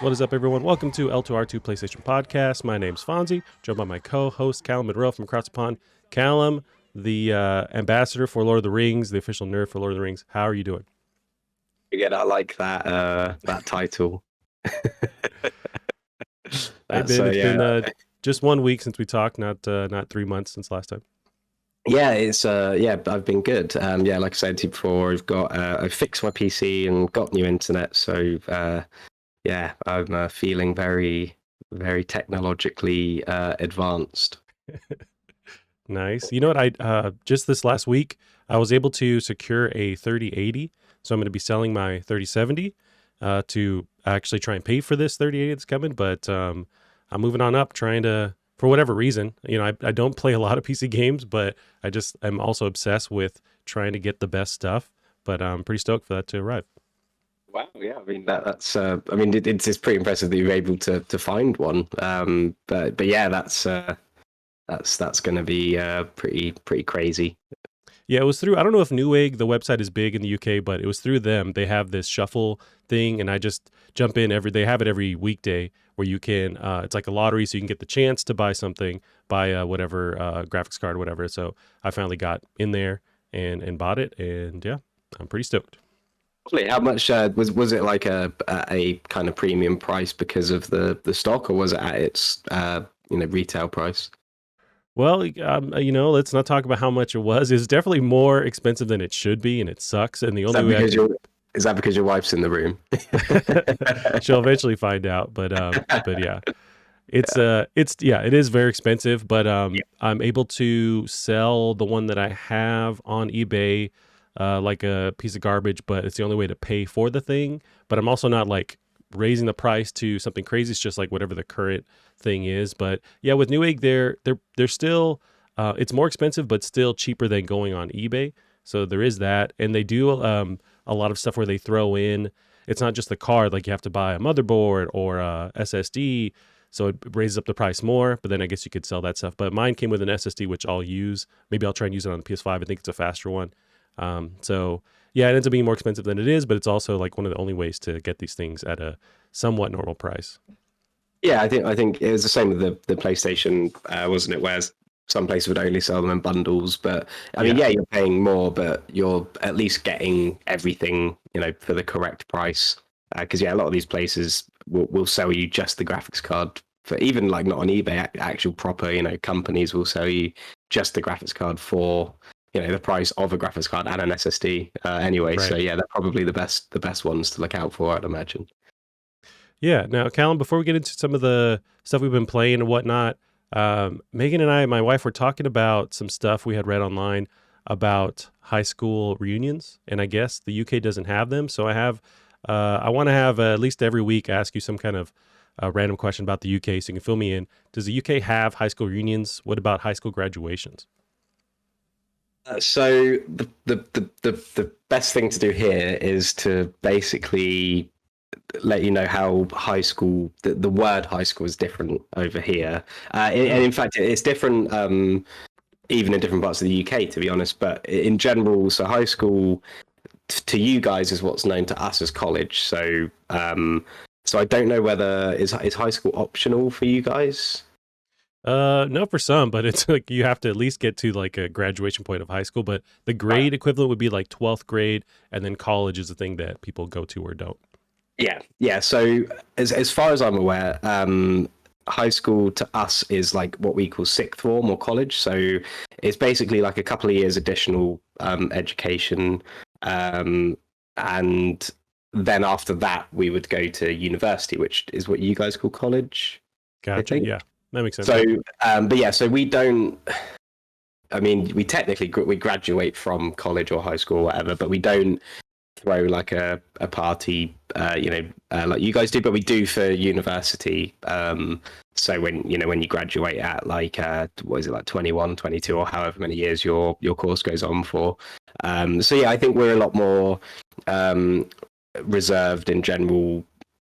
What is up, everyone? Welcome to L2R2 PlayStation Podcast. My name's Fonzie, joined by my co-host Callum Monroe from across the pond. Callum, the ambassador for Lord of the Rings, the official nerd for Lord of the Rings. How are you doing? Again, I like that title. Hey, Ben, it's been just 1 week since we talked, not 3 months since last time. Yeah, it's I've been good. Like I said to you before, I've fixed my PC and got new internet, so I'm feeling very, very technologically advanced. Nice. You know what? I just this last week I was able to secure a 3080, so I'm going to be selling my 3070 to actually try and pay for this 3080 that's coming. But I'm moving on up, trying to, for whatever reason, I don't play a lot of PC games, but I'm also obsessed with trying to get the best stuff. But I'm pretty stoked for that to arrive. Wow, yeah, I mean that's it's pretty impressive that you're able to find one. But yeah, that's going to be pretty crazy. Yeah, it was through, I don't know if Newegg, the website is big in the UK, but it was through them. They have this shuffle thing, and I just jump in they have it every weekday where you can, it's like a lottery, so you can get the chance to buy something, buy whatever graphics card or whatever. So I finally got in there and bought it, and yeah, I'm pretty stoked. How much was it like a kind of premium price because of the stock, or was it at its retail price? Well, let's not talk about how much it was. It's definitely more expensive than it should be, and it sucks. And the only way is that because your wife's in the room? She'll eventually find out, but yeah, it is very expensive. But I'm able to sell the one that I have on eBay like a piece of garbage, but it's the only way to pay for the thing. But I'm also not like raising the price to something crazy. It's just like whatever the current thing is. But yeah, with Newegg, they're still it's more expensive, but still cheaper than going on eBay. So there is that, and they do a lot of stuff where they throw in. It's not just the card; like you have to buy a motherboard or a SSD. So it raises up the price more. But then I guess you could sell that stuff. But mine came with an SSD, which I'll use. Maybe I'll try and use it on the PS5. I think it's a faster one. So yeah, it ends up being more expensive than it is, but it's also like one of the only ways to get these things at a somewhat normal price. Yeah, I think it was the same with the PlayStation, wasn't it? Whereas some places would only sell them in bundles, but I mean, you're paying more, but you're at least getting everything, for the correct price. Because a lot of these places will sell you just the graphics card for even like not on eBay, actual proper, companies will sell you just the graphics card for the price of a graphics card and an SSD anyway. Right. So yeah, they're probably the best ones to look out for, I'd imagine. Yeah. Now, Callum, before we get into some of the stuff we've been playing and whatnot, Megan and I, my wife, were talking about some stuff we had read online about high school reunions, and I guess the UK doesn't have them. So I want to have at least every week ask you some kind of random question about the UK, so you can fill me in. Does the UK have high school reunions? What about high school graduations? So the best thing to do here is to basically let you know how high school, the word high school is different over here. And in fact, it's different even in different parts of the UK, to be honest. But in general, so high school to you guys is what's known to us as college. So I don't know whether is high school optional for you guys? No, for some, but it's like you have to at least get to like a graduation point of high school. But the grade equivalent would be like 12th grade, and then college is the thing that people go to or don't. Yeah. So as far as I'm aware, high school to us is like what we call sixth form or college. So it's basically like a couple of years additional education, and then after that we would go to university, which is what you guys call college. Gotcha. Yeah. That makes sense. So, so we don't. I mean, we technically we graduate from college or high school or whatever, but we don't throw like a party, like you guys do. But we do for university. So when you graduate at like what is it, like 21, 22, or however many years your course goes on for. So yeah, I think we're a lot more reserved in general,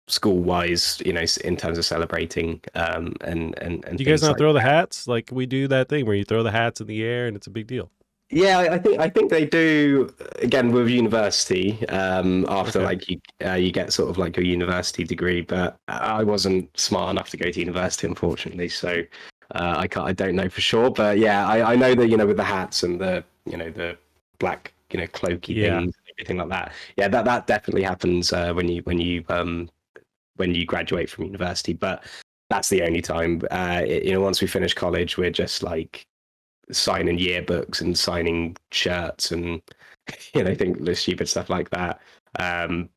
school wise, in terms of celebrating and do you guys not throw the hats? Like we do that thing where you throw the hats in the air and it's a big deal. Yeah, I think they do again with university. After Okay. like you get sort of like a university degree, but I wasn't smart enough to go to university, unfortunately. So I don't know for sure, but yeah, I know that with the hats and the black cloaky Yeah. things, everything like that. Yeah, that definitely happens when you graduate from university. But that's the only time. Once we finish college, we're just like signing yearbooks and signing shirts and think the stupid stuff like that.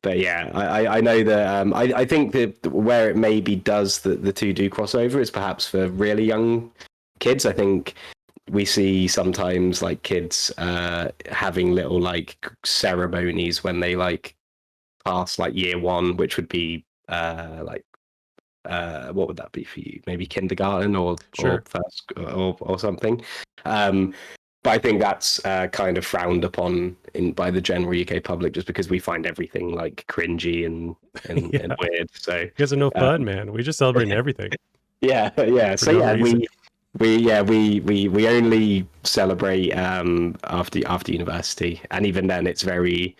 But yeah, I know that I think that where it maybe does the two do cross over is perhaps for really young kids. I think we see sometimes like kids having little like ceremonies when they like pass like year one, which would be like what would that be for you? Maybe kindergarten or Sure. first or something. Um, but I think that's kind of frowned upon by the general UK public just because we find everything like cringy and Yeah. weird. So You guys are no uh, fun, man. We just celebrating everything yeah. for So no yeah, reason. we only celebrate after university, and even then it's very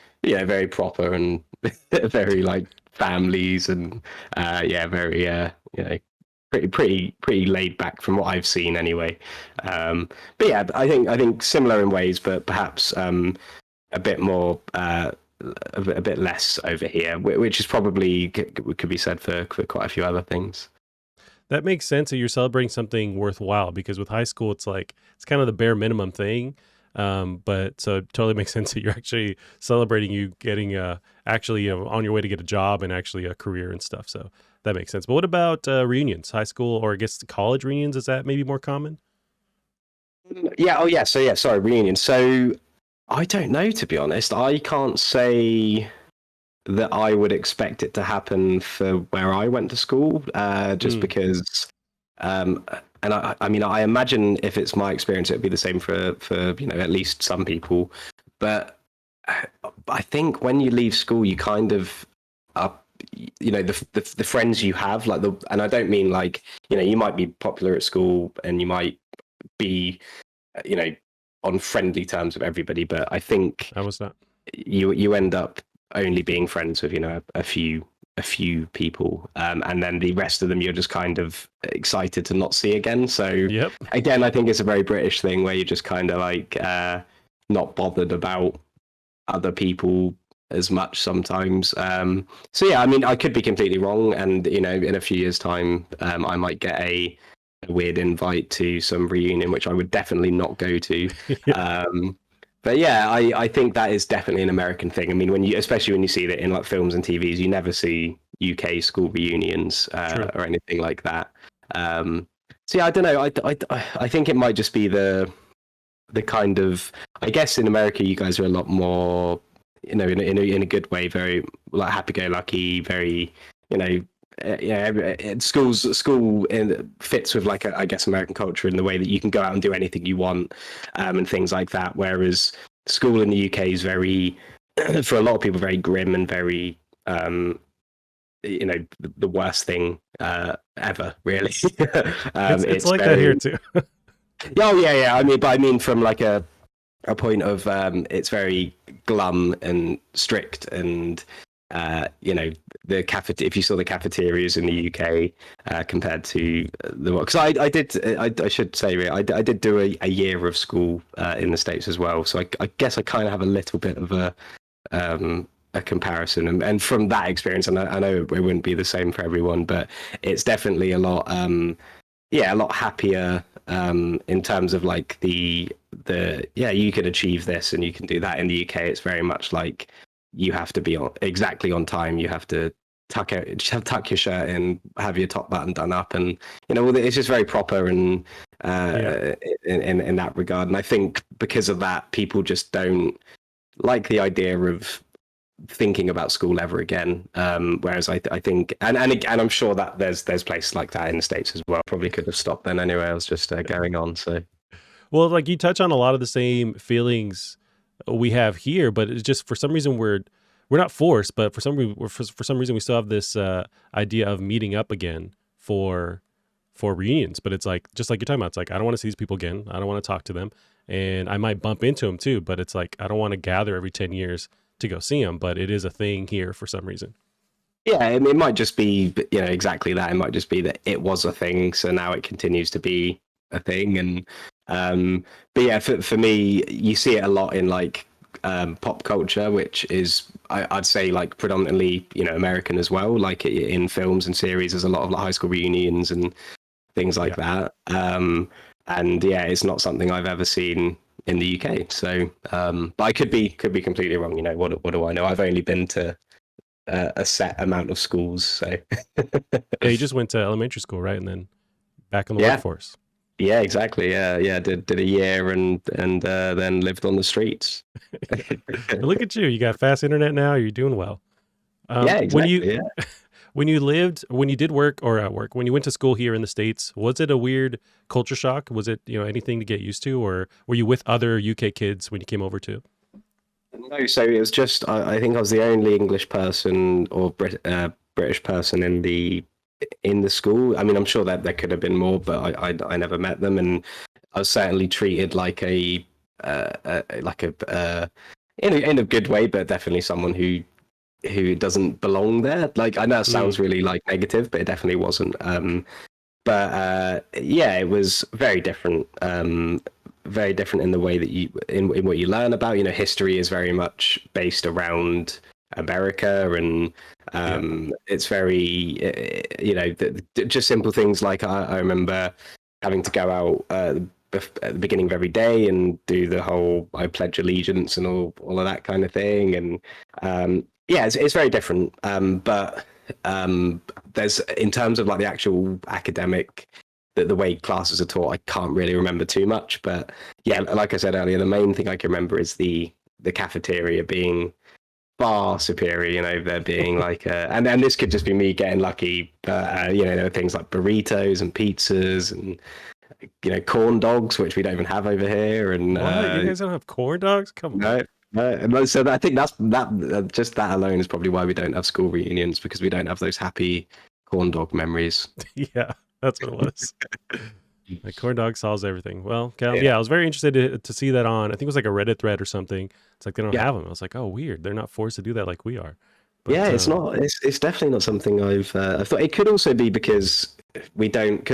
proper and very like families and very pretty laid back from what I've seen anyway. But yeah, I think similar in ways, but perhaps a bit more. A bit less over here, which is probably could be said for quite a few other things. That makes sense that you're celebrating something worthwhile because with high school, it's like it's kind of the bare minimum thing. But so it totally makes sense that you're actually celebrating you getting actually on your way to get a job and actually a career and stuff. So that makes sense. But what about reunions, high school or I guess college reunions? Is that maybe more common? Yeah. Oh, yeah. So yeah. Sorry, reunion. So I don't know, to be honest. I can't say that I would expect it to happen for where I went to school, just Mm, because. Um, and I mean, I imagine if it's my experience, it'd be the same for at least some people. But I think when you leave school, you kind of are, the friends you have, and I don't mean like you might be popular at school and you might be you know, on friendly terms with everybody. But I think I was not. you end up only being friends with a few people, and then the rest of them you're just kind of excited to not see again. So Yep. again, I think it's a very British thing where you're just kind of like not bothered about other people as much sometimes. So yeah, I mean, I could be completely wrong, and in a few years' time, I might get a weird invite to some reunion, which I would definitely not go to. Yeah. Um, but yeah, I think that is definitely an American thing. I mean, especially when you see that in like films and TVs, you never see UK school reunions True. or anything like that. Um, so yeah, I don't know. I think it might just be the kind of, I guess in America you guys are a lot more in a good way, very like happy-go-lucky, very school fits with like I guess American culture in the way that you can go out and do anything you want, and things like that, whereas school in the UK is very for a lot of people very grim and very the worst thing ever, really. It's It's like that here very too. yeah. I mean from like a point of it's very glum and strict and the if you saw the cafeterias in the UK compared to the because I did I should say really, I did do a year of school in the States as well, so I guess I kind of have a little bit of a comparison, and from that experience, and I know it wouldn't be the same for everyone, but it's definitely a lot happier in terms of like the you can achieve this and you can do that. In the UK it's very much like you have to be exactly on time, you have to tuck your shirt in, have your top button done up, and it's just very proper and Yeah. in that regard. And I think because of that, people just don't like the idea of thinking about school ever again. Whereas I think, and I'm sure that there's places like that in the States as well. Probably could have stopped then anyway. I was just going on. So Well, like you touch on a lot of the same feelings we have here, but it's just for some reason we're not forced, but for some reason we still have this idea of meeting up again for reunions. But it's like just like you're talking about, it's like I don't want to see these people again. I don't want to talk to them. and I might bump into him too. But it's like I don't want to gather every 10 years to go see him, but it is a thing here for some reason. Yeah, it might just be, exactly that. It might just be that it was a thing, so now it continues to be a thing. And but yeah, for me, you see it a lot in like pop culture, which is I'd say like predominantly American as well. Like in films and series, there's a lot of like high school reunions and things like Yeah. that. And yeah, it's not something I've ever seen in the UK. So, but I could be completely wrong. What do I know? I've only been to a set amount of schools. So Yeah, you just went to elementary school, right? And then back in the yeah, workforce. yeah, exactly. Yeah. Did a year and then lived on the streets. But look at you. You got fast internet now. You're doing well. Yeah, When you exactly. Yeah. when you did work or at work, when you went to school here in the States, was it a weird culture shock? Was it, anything to get used to, or were you with other UK kids when you came over too? No, so it was just I think I was the only English person or British person in the school. I mean, I'm sure that there could have been more, but I never met them, and I was certainly treated like in a good way, but definitely someone who doesn't belong there. Like I know it Mm, sounds really like negative, but it definitely wasn't. But yeah, it was very different. Very different in the way that in what you learn about. History is very much based around America, and yeah. it's very just simple things like I remember having to go out at the beginning of every day and do the whole I pledge allegiance and all of that kind of thing. And yeah, it's very different. But there's in terms of like the actual academic the way classes are taught, I can't really remember too much. But yeah, like I said earlier, the main thing I can remember is the cafeteria being far superior. There being like and this could just be me getting lucky, but there are things like burritos and pizzas and corn dogs, which we don't even have over here. And What? You guys don't have corn dogs? Come on. no. So I think just that alone is probably why we don't have school reunions, because we don't have those happy corn dog memories. Yeah, that's what it was. Like corn dog solves everything. Well, Cal, Yeah, yeah, I was very interested to see that on. I think it was like a Reddit thread or something. It's like they don't yeah. have them. I was like, oh, weird. They're not forced to do that like we are. Yeah, But it's not. It's definitely not something I've thought. It could also be because we don't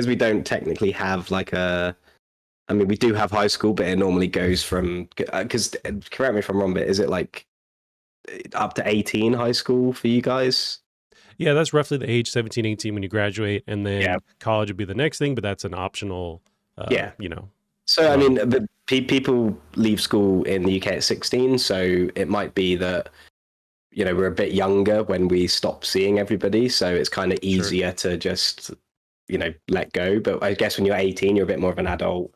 technically have like a. I mean, we do have high school, but it normally goes from because correct me if I'm wrong, but is it like up to 18 high school for you guys? yeah, that's roughly the age 17, 18 when you graduate, and Yeah, then college would be the next thing, but that's an optional, yeah. So I mean, run. the people leave school in the UK at 16, so it might be that we're a bit younger when we stop seeing everybody, so it's kind of Sure. easier to just let go. But I guess when you're 18, you're a bit more of an adult.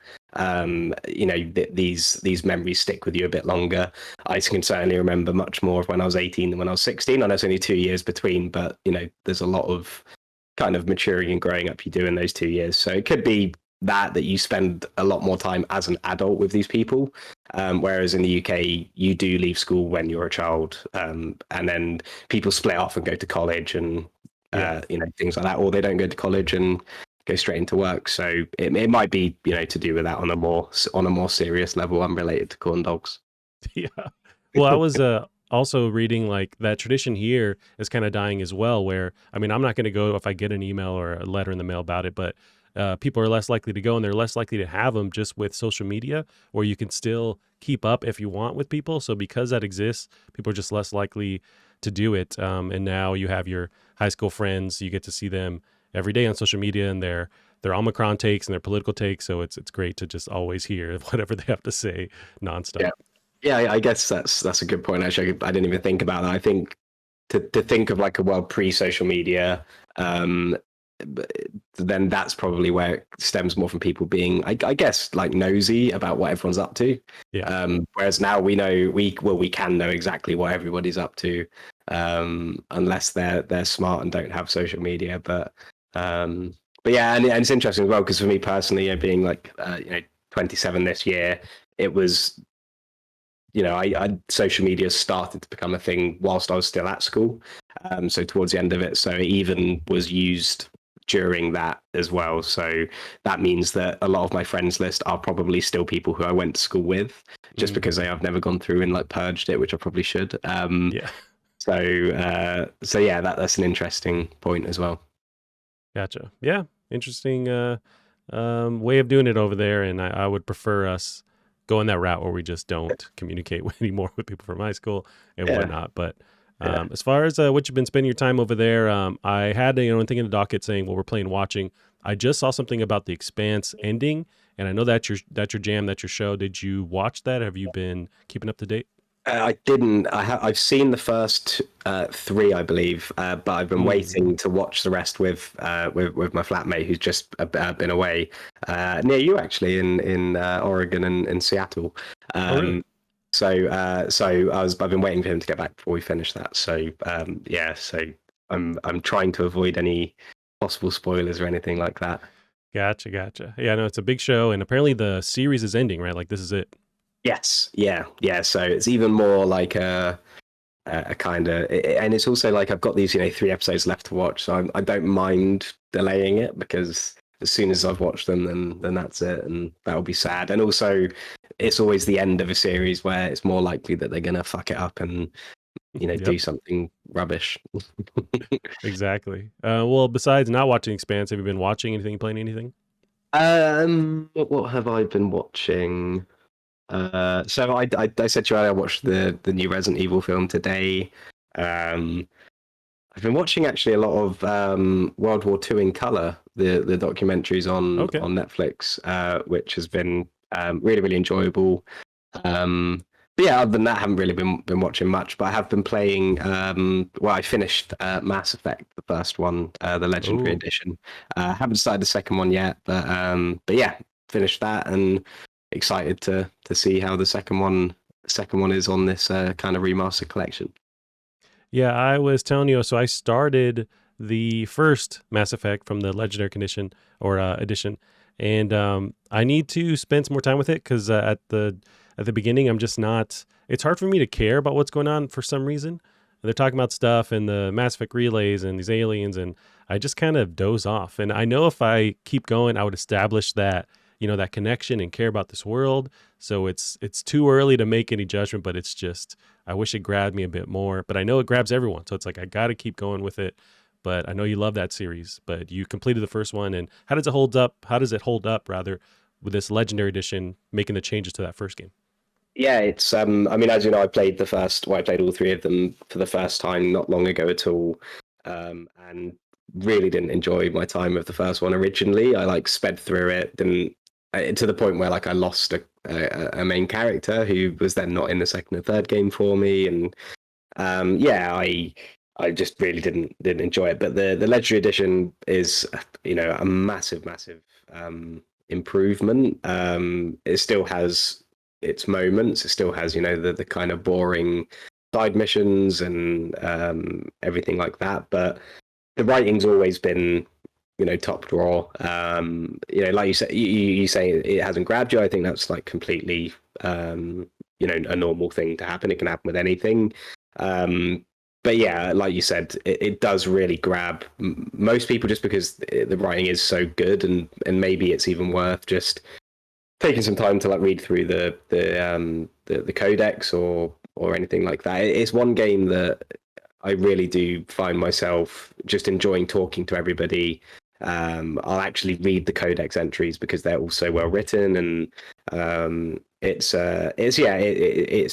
These memories stick with you a bit longer. I can certainly remember much more of when I was 18 than when I was 16. I know it's only 2 years between, but there's a lot of kind of maturing and growing up you do in those 2 years. So it could be that you spend a lot more time as an adult with these people, whereas in the UK you do leave school when you're a child, and then people split off and go to college and Yeah. things like that, or they don't go to college and go straight into work. So it might be to do with that on a more serious level, unrelated to corn dogs. Yeah. Well, I was also reading like that tradition here is kind of dying as well. Where I mean, I'm not going to go if I get an email or a letter in the mail about it, but people are less likely to go, and they're less likely to have them just with social media, where you can still keep up if you want with people. So because that exists, people are just less likely to do it. And now you have your high school friends, you get to see them every day on social media, and their Omicron takes and their political takes. So it's great to just always hear whatever they have to say nonstop. Yeah. Yeah, I guess that's a good point. Actually, I didn't even think about that. I think to think of like a world pre-social media, um, then that's probably where it stems more from people being, I guess, like nosy about what everyone's up to. Yeah. Whereas now we know we can know exactly what everybody's up to, unless they're smart and don't have social media. But yeah, and it's interesting as well because for me personally, being like 27 this year, it was I social media started to become a thing whilst I was still at school. So towards the end of it, so it even was used during that as well. So that means that a lot of my friends list are probably still people who I went to school with, just because they have never gone through and like purged it, which I probably should. Yeah. So yeah, that's an interesting point as well. Gotcha. Yeah. Interesting way of doing it over there. And I would prefer us going that route where we just don't communicate anymore with people from high school and Yeah, whatnot. But yeah. as far as what you've been spending your time over there, I had anything in the docket saying what we're playing, watching. I just saw something about The Expanse ending, and I know that's your jam, that's your show. Did you watch that? Have you been keeping up to date? I didn't. I've seen the first three, I believe, but I've been Mm. waiting to watch the rest with my flatmate who's just been away near you, actually, in Oregon and in Seattle. Oh, really? So I've been waiting for him to get back before we finish that. So yeah, so I'm trying to avoid any possible spoilers or anything like that. Gotcha, gotcha. Yeah, no, it's a big show, and apparently the series is ending, right? Like this is it. Yes, yeah. So it's even more like a kind of, and it's also like I've got these 3 episodes left to watch, so I don't mind delaying it, because as soon as I've watched them, then that's it, and that'll be sad. And also, it's always the end of a series where it's more likely that they're gonna fuck it up and Yep, do something rubbish. exactly. Well, besides not watching Expanse, have you been watching anything, playing anything? What have I been watching? So I said to you earlier, I watched the new Resident Evil film today. Um, I've been watching actually a lot of World War II in color, the documentaries Okay. on Netflix, which has been really really enjoyable. But yeah, other than that, I haven't really been watching much. But I have been playing. Well, I finished Mass Effect, the first one, the Legendary Oh, Edition. Haven't started the second one yet, but yeah, finished that and excited to see how the second one is on this kind of remastered collection. yeah. I was telling you. So I started the first Mass Effect from the Legendary Condition or edition, and I need to spend some more time with it because at the beginning, I'm just not. It's hard for me to care about what's going on for some reason. They're talking about stuff and the Mass Effect relays and these aliens, and I just kind of doze off. And I know if I keep going, I would establish that that connection and care about this world. So it's too early to make any judgment, but it's just I wish it grabbed me a bit more. But I know it grabs everyone, so it's like I got to keep going with it. But I know you love that series. But you completed the first one, and how does it hold up? How does it hold up rather with this Legendary Edition making the changes to that first game? Yeah, it's I mean, as you know, I played all three of them for the first time not long ago at all. And really didn't enjoy my time with the first one originally. I like sped through it, didn't to the point where like I lost a main character who was then not in the second and third game for me. And yeah, I just really didn't enjoy it. But the Legendary Edition is a massive improvement. It still has its moments. It still has the kind of boring side missions and everything like that. But the writing's always been top drawer. Like you said, you say it hasn't grabbed you. I think that's like completely a normal thing to happen. It can happen with anything. Um, but yeah, like you said, it does really grab most people just because the writing is so good, and maybe it's even worth just taking some time to like read through the codex or anything like that. It's one game that I really do find myself just enjoying talking to everybody. I'll actually read the codex entries because they're all so well written, and it's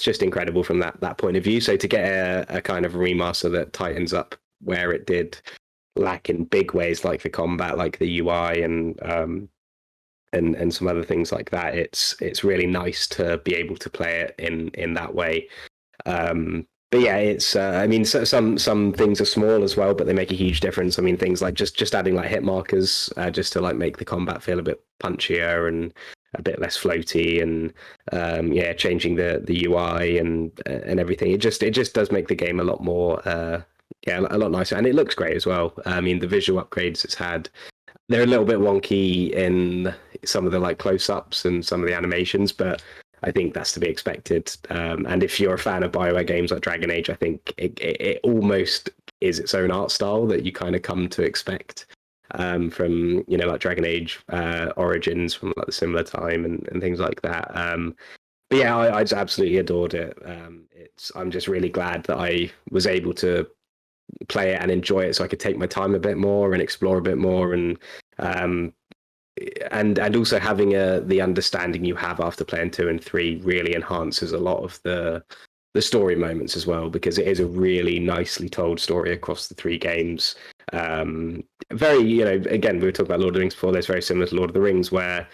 just incredible from that point of view. So to get a kind of remaster that tightens up where it did lack in big ways, like the combat, like the UI, and some other things like that, it's really nice to be able to play it in that way. But yeah, it's I mean, some things are small as well, but they make a huge difference. I mean, things like just adding like hit markers, just to like make the combat feel a bit punchier and a bit less floaty, and yeah, changing the UI and everything. It just does make the game a lot more yeah, a lot nicer, and it looks great as well. I mean, the visual upgrades it's had, they're a little bit wonky in some of the like close-ups and some of the animations, but I think that's to be expected. And if you're a fan of Bioware games like Dragon Age, I think it almost is its own art style that you kind of come to expect. from like Dragon Age Origins from like the similar time and things like that. But yeah, I just absolutely adored it. I'm just really glad that I was able to play it and enjoy it, so I could take my time a bit more and explore a bit more, um, and also having the understanding you have after playing 2 and 3 really enhances a lot of the story moments as well, because it is a really nicely told story across the 3 games. Very, again, we were talking about Lord of the Rings before. There's very similar to Lord of the Rings, where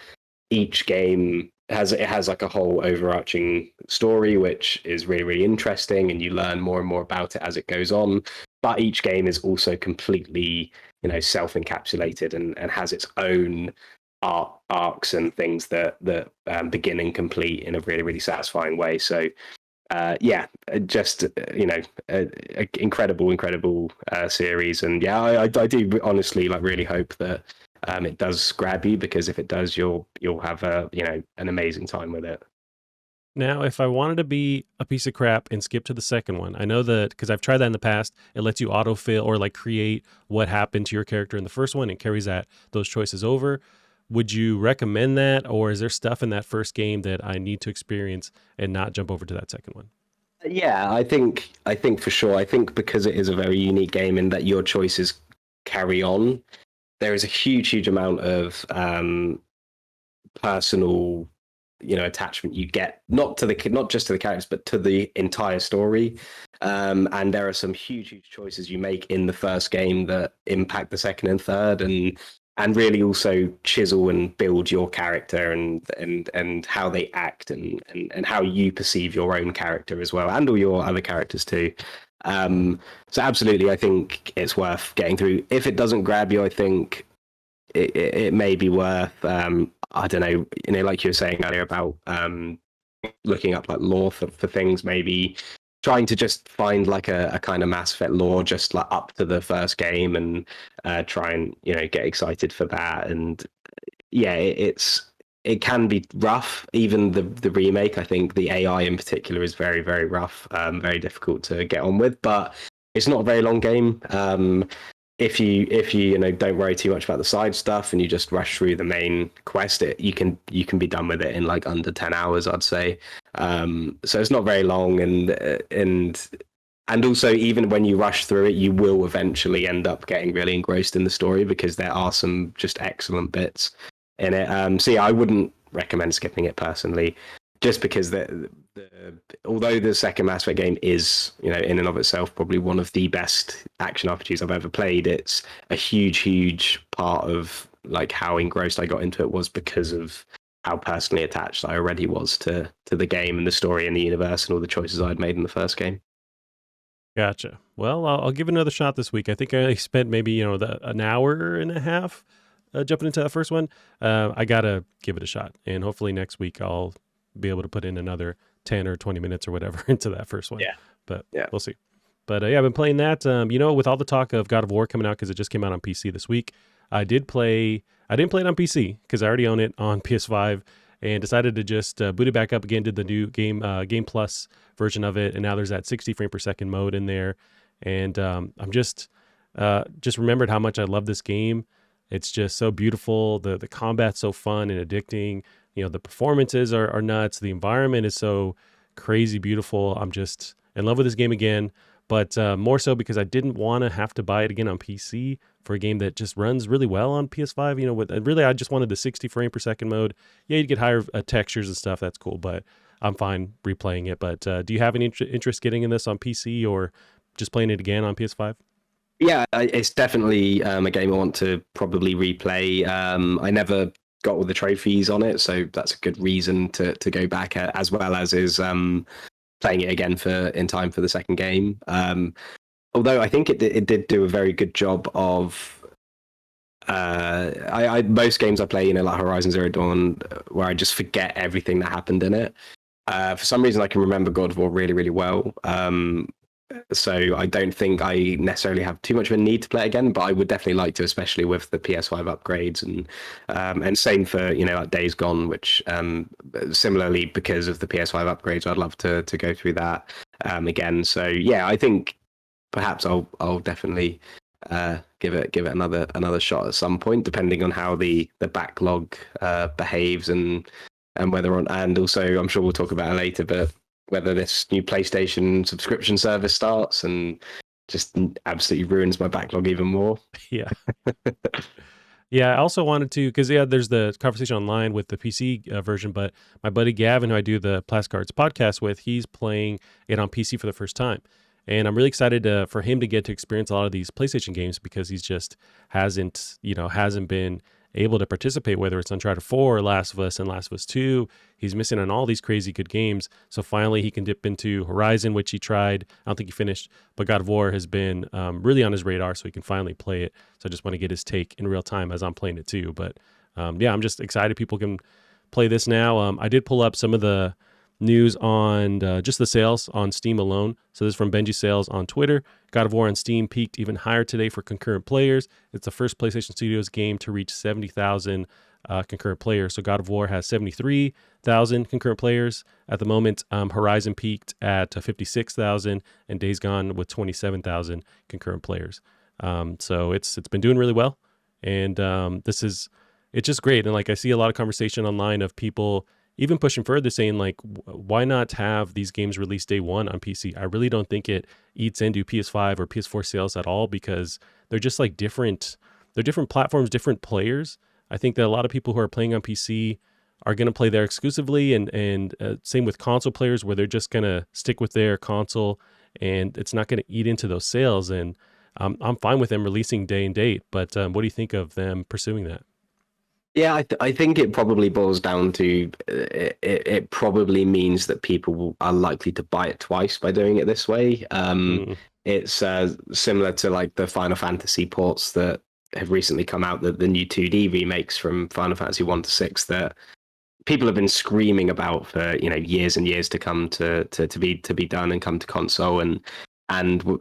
each game has like a whole overarching story, which is really, really interesting, and you learn more and more about it as it goes on. But each game is also completely, self-encapsulated and has its own arcs and things that begin and complete in a really, really satisfying way. So yeah, just incredible series, and yeah, I do honestly really hope that it does grab you, because if it does, you'll have an amazing time with it. Now, if I wanted to be a piece of crap and skip to the second one, I know that because I've tried that in the past, it lets you autofill or like create what happened to your character in the first one and carries those choices over. Would you recommend that, or is there stuff in that first game that I need to experience and not jump over to that second one? Yeah, I think for sure. I think because it is a very unique game in that your choices carry on, there is a huge amount of personal attachment you get, not just to the characters, but to the entire story. And there are some huge choices you make in the first game that impact the second and third, and really also chisel and build your character and how they act, and how you perceive your own character as well, and all your other characters too. So absolutely, I think it's worth getting through. If it doesn't grab you, I think it may be worth I don't know, like you were saying earlier about looking up like lore for things, maybe trying to just find like a kind of Mass Effect lore just like up to the first game, and try and get excited for that. And yeah, it can be rough. Even the remake, I think the AI in particular is very, very rough, very difficult to get on with, but it's not a very long game. If you don't worry too much about the side stuff and you just rush through the main quest, you can be done with it in like under 10 hours, I'd say. So it's not very long, and also, even when you rush through it, you will eventually end up getting really engrossed in the story, because there are some just excellent bits in it. So yeah, I wouldn't recommend skipping it personally, just because although the second Mass Effect game is, in and of itself probably one of the best action RPGs I've ever played, it's a huge part of like how engrossed I got into it was because of how personally attached I already was to the game and the story and the universe and all the choices I'd made in the first game. Gotcha. Well, I'll give it another shot this week. I think I spent maybe an hour and a half jumping into that first one. I gotta give it a shot, and hopefully next week I'll be able to put in another 10 or 20 minutes or whatever into that first one. Yeah. But Yeah. we'll see. But yeah, I've been playing that. With all the talk of God of War coming out, because it just came out on PC this week, I didn't play it on PC because I already own it on PS5, and decided to just boot it back up again, did the new Game Plus version of it, and now there's that 60 frame per second mode in there. And I'm just remembered how much I love this game. It's just so beautiful. The combat's so fun and addicting. The performances are nuts. The environment is so crazy beautiful. I'm just in love with this game again, but more so because I didn't want to have to buy it again on PC for a game that just runs really well on PS5. Really, I just wanted the 60 frame per second mode. Yeah, you'd get higher textures and stuff. That's cool, but I'm fine replaying it. But do you have any interest getting in this on PC, or just playing it again on PS5? Yeah, it's definitely a game I want to probably replay. I never got all the trophies on it, so that's a good reason to go back, as well as is playing it again in time for the second game. Although I think it did do a very good job of. Most games I play, like Horizon Zero Dawn, where I just forget everything that happened in it. For some reason, I can remember God of War really, really well. So I don't think I necessarily have too much of a need to play it again, but I would definitely like to, especially with the PS5 upgrades, and same for like Days Gone, which similarly, because of the PS5 upgrades, I'd love to go through that again. So yeah, I think perhaps I'll definitely give it another shot at some point, depending on how the backlog behaves and whether on and also I'm sure we'll talk about it later, but whether this new PlayStation subscription service starts and just absolutely ruins my backlog even more. Yeah. Yeah, I also wanted to, because there's the conversation online with the PC version, but my buddy Gavin, who I do the Plastic Cards podcast with, he's playing it on PC for the first time, and I'm really excited for him to get to experience a lot of these PlayStation games because he's just hasn't been able to participate, whether it's Uncharted 4, Last of Us, and Last of Us 2. He's missing on all these crazy good games. So finally he can dip into Horizon, which he tried. I don't think he finished, but God of War has been really on his radar, so he can finally play it. So I just want to get his take in real time as I'm playing it too. But I'm just excited people can play this now. I did pull up some of the news on just the sales on Steam alone. So this is from Benji Sales on Twitter. God of War on Steam peaked even higher today for concurrent players. It's the first PlayStation Studios game to reach 70,000 concurrent players. So God of War has 73,000 concurrent players at the moment. Horizon peaked at 56,000, and Days Gone with 27,000 concurrent players. So it's been doing really well, and it's just great. And like I see a lot of conversation online of people even pushing further, saying like, why not have these games released day one on PC? I really don't think it eats into PS5 or PS4 sales at all because they're just like different. They're different platforms, different players. I think that a lot of people who are playing on PC are going to play there exclusively, and same with console players where they're just going to stick with their console, and it's not going to eat into those sales. And I'm fine with them releasing day and date, but what do you think of them pursuing that? Yeah, I think it probably boils down to it probably means that people are likely to buy it twice by doing it this way. It's similar to like the Final Fantasy ports that have recently come out, the new 2D remakes from Final Fantasy 1 to 6 that people have been screaming about for years and years to come to be done and come to console, and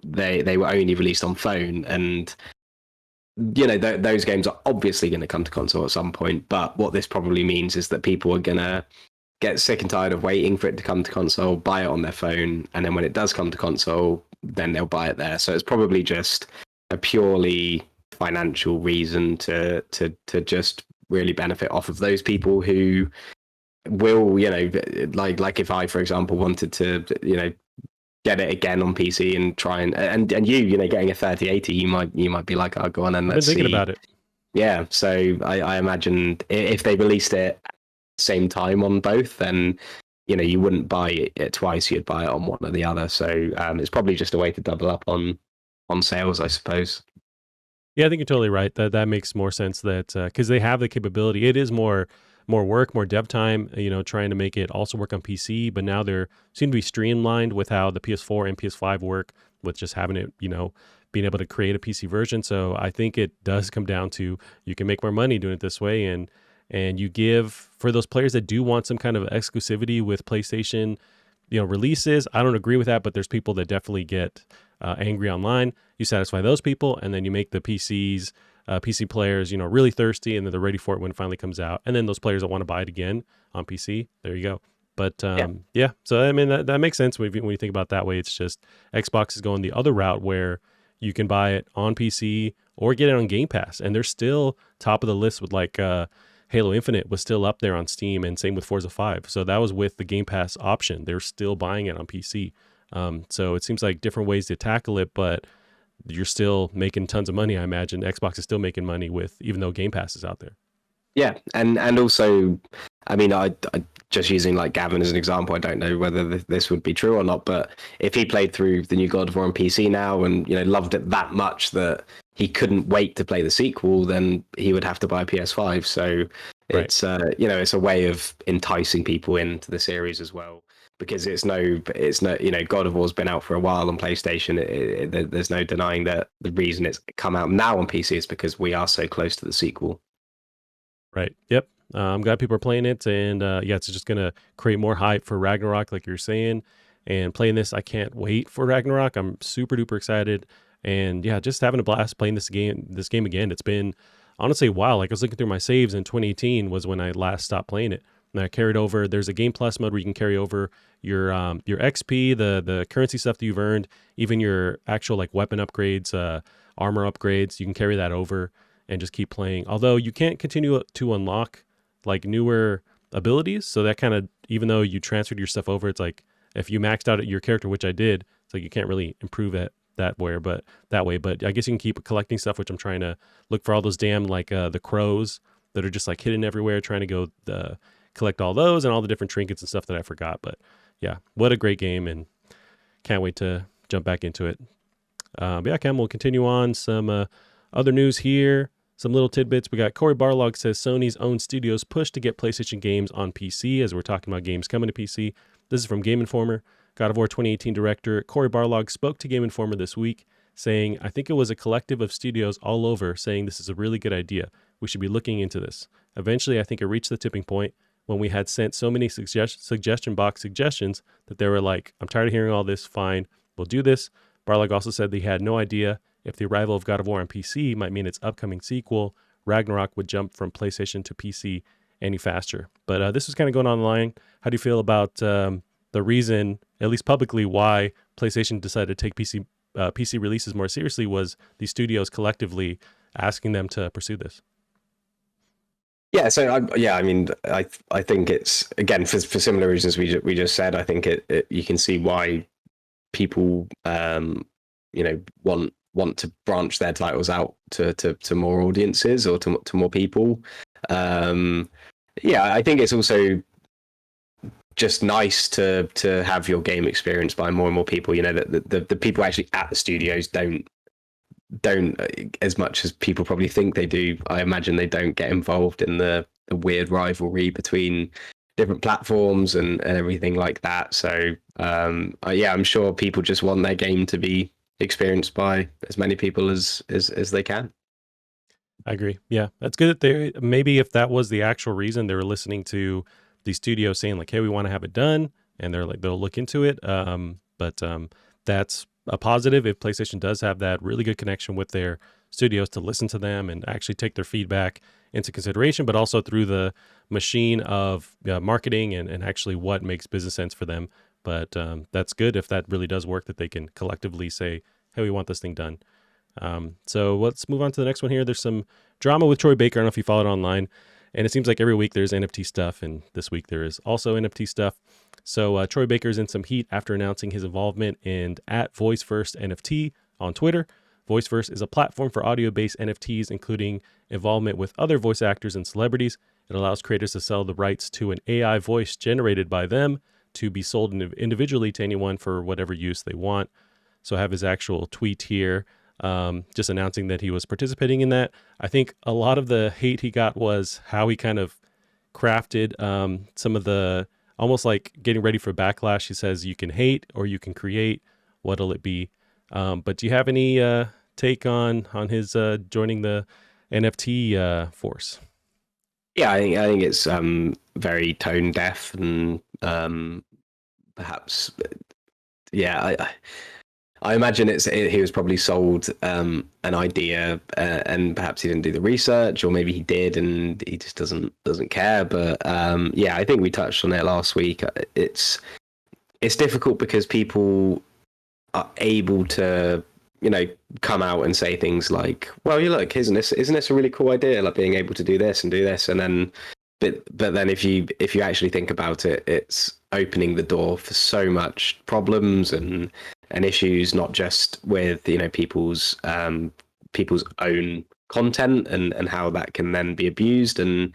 they were only released on phone, and those games are obviously going to come to console at some point. But what this probably means is that people are going to get sick and tired of waiting for it to come to console, buy it on their phone, and then when it does come to console, then they'll buy it there. So it's probably just a purely financial reason to just really benefit off of those people who will, like if I, for example, wanted to, get it again on PC and try and getting a 3080, you might be like, oh, go on and let's see. I've been thinking about it. Yeah, so I imagine if they released it at the same time on both, then you wouldn't buy it twice, you'd buy it on one or the other. So it's probably just a way to double up on sales, I suppose. Yeah, I think you're totally right. That makes more sense that because they have the capability. It is more work, more dev time, trying to make it also work on PC, but now they're seem to be streamlined with how the PS4 and PS5 work with just having it, being able to create a PC version. So I think it does come down to you can make more money doing it this way, and you give for those players that do want some kind of exclusivity with PlayStation, releases. I don't agree with that, but there's people that definitely get angry online. You satisfy those people, and then you make the PC players, really thirsty, and then they're ready for it when it finally comes out. And then those players that want to buy it again on PC, there you go. But yeah. So I mean that makes sense when you think about it that way. It's just Xbox is going the other route where you can buy it on PC or get it on Game Pass, and they're still top of the list with like Halo Infinite was still up there on Steam, and same with Forza 5. So that was with the Game Pass option. They're still buying it on PC. So it seems like different ways to tackle it, but you're still making tons of money. I imagine Xbox is still making money even though Game Pass is out there. Yeah, and also, I mean, I just using like Gavin as an example, I don't know whether this would be true or not, but if he played through the new God of War on PC now and loved it that much that he couldn't wait to play the sequel, then he would have to buy a PS5. So it's it's a way of enticing people into the series as well. Because it's no, God of War's been out for a while on PlayStation. There's no denying that the reason it's come out now on PC is because we are so close to the sequel. Right. Yep. I'm glad people are playing it, and it's just gonna create more hype for Ragnarok, like you're saying. And playing this, I can't wait for Ragnarok. I'm super duper excited, and just having a blast playing this game again. It's been honestly a while. Like I was looking through my saves, in 2018 was when I last stopped playing it. And I carried over. There's a Game Plus mode where you can carry over your XP, the currency stuff that you've earned, even your actual like weapon upgrades, armor upgrades. You can carry that over and just keep playing. Although you can't continue to unlock like newer abilities. So that kind of, even though you transferred your stuff over, it's like if you maxed out your character, which I did, it's like you can't really improve it that way. But I guess you can keep collecting stuff, which I'm trying to look for all those damn like the crows that are just like hidden everywhere, trying to go collect all those and all the different trinkets and stuff that I forgot. But yeah, what a great game, and can't wait to jump back into it. But yeah, Cam, we'll continue on some other news here. Some little tidbits. We got Corey Barlog says Sony's own studios push to get PlayStation games on PC, as we're talking about games coming to PC. This is from Game Informer. God of War 2018 director Corey Barlog spoke to Game Informer this week, saying, I think it was a collective of studios all over saying this is a really good idea. We should be looking into this. Eventually, I think it reached the tipping point when we had sent so many suggestion box suggestions that they were like, I'm tired of hearing all this. Fine, we'll do this. Barlog also said they had no idea if the arrival of God of War on PC might mean its upcoming sequel, Ragnarok, would jump from PlayStation to PC any faster. But this was kind of going online. How do you feel about the reason, at least publicly, why PlayStation decided to take PC releases more seriously was the studios collectively asking them to pursue this? Yeah, so I mean, I think it's, again, for similar reasons we just said. I think you can see why people want to branch their titles out to more audiences or to more people. I think it's also just nice to have your game experienced by more and more people. The people actually at the studios don't as much as people probably think they do. I imagine they don't get involved in the weird rivalry between different platforms and everything like that. So I'm sure people just want their game to be experienced by as many people as they can. I agree. Yeah, that's good that they, maybe if that was the actual reason, they were listening to the studio saying like, hey, we want to have it done, and they're like, they'll look into it. But that's a positive if PlayStation does have that really good connection with their studios to listen to them and actually take their feedback into consideration, but also through the machine of marketing and actually what makes business sense for them. But that's good if that really does work, that they can collectively say, hey, we want this thing done. So let's move on to the next one here. There's some drama with Troy Baker. I don't know if you followed it online. And it seems like every week there's NFT stuff. And this week there is also NFT stuff. So Troy Baker's in some heat after announcing his involvement in @VoiceFirstNFT on Twitter. VoiceFirst is a platform for audio-based NFTs, including involvement with other voice actors and celebrities. It allows creators to sell the rights to an AI voice generated by them to be sold individually to anyone for whatever use they want. So I have his actual tweet here, just announcing that he was participating in that. I think a lot of the hate he got was how he kind of crafted some of the, almost like getting ready for backlash. He says you can hate or you can create. What'll it be? But do you have any take on his joining the NFT force? Yeah, I think it's very tone deaf and perhaps, I imagine he was probably sold an idea and perhaps he didn't do the research, or maybe he did and he just doesn't care. But I think we touched on it last week. It's difficult because people are able to come out and say things like, well, you look, isn't this a really cool idea, like being able to do this and do this, and then but then if you actually think about it, it's opening the door for so much problems and issues, not just with people's own content and how that can then be abused and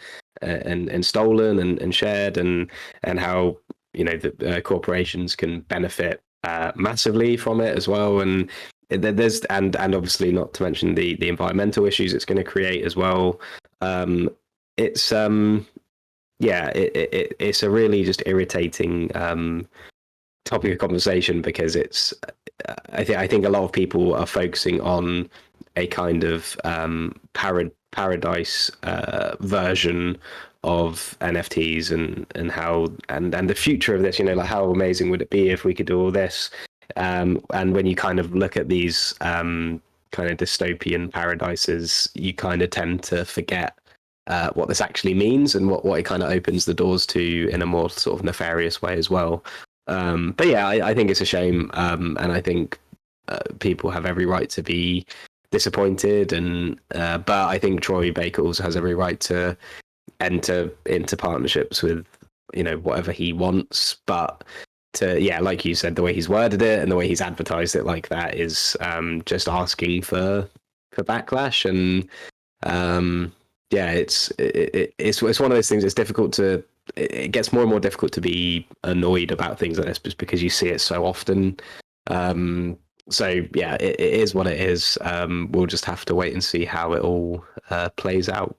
stolen and shared, and how the corporations can benefit massively from it as well. And there's and obviously not to mention the environmental issues it's going to create as well. It's it's a really just irritating topic of conversation, because it's I think a lot of people are focusing on a kind of paradise version of NFTs and how and the future of this. Like, how amazing would it be if we could do all this? And when you kind of look at these kind of dystopian paradises, you kind of tend to forget what this actually means and what it kind of opens the doors to in a more sort of nefarious way as well. But yeah, I think it's a shame, and I think people have every right to be disappointed. And but I think Troy Baker also has every right to enter into partnerships with whatever he wants. But like you said, the way he's worded it and the way he's advertised it like that is just asking for backlash. And it's one of those things. It's difficult to. It gets more and more difficult to be annoyed about things like this just because you see it so often. So yeah, it is what it is. We'll just have to wait and see how it all plays out.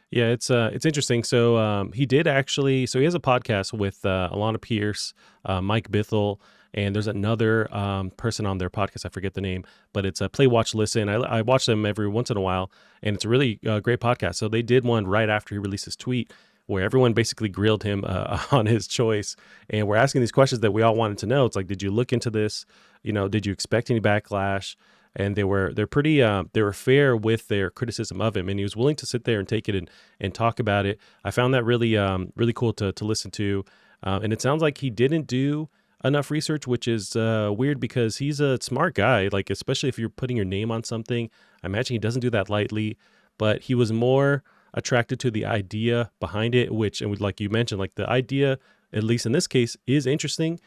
Yeah, it's interesting. So he did actually. So he has a podcast with Alana Pierce, Mike Bithell, and there's another person on their podcast. I forget the name, but it's a Play, Watch, Listen. I watch them every once in a while, and it's a really great podcast. So they did one right after he released his tweet, where everyone basically grilled him on his choice, and we're asking these questions that we all wanted to know. It's like, did you look into this? Did you expect any backlash? And they're pretty they were fair with their criticism of him, and he was willing to sit there and take it and talk about it. I found that really really cool to listen to, and it sounds like he didn't do enough research, which is weird because he's a smart guy. Like, especially if you're putting your name on something, I imagine he doesn't do that lightly. But he was more attracted to the idea behind it, which, and like you mentioned, like the idea, at least in this case, is interesting.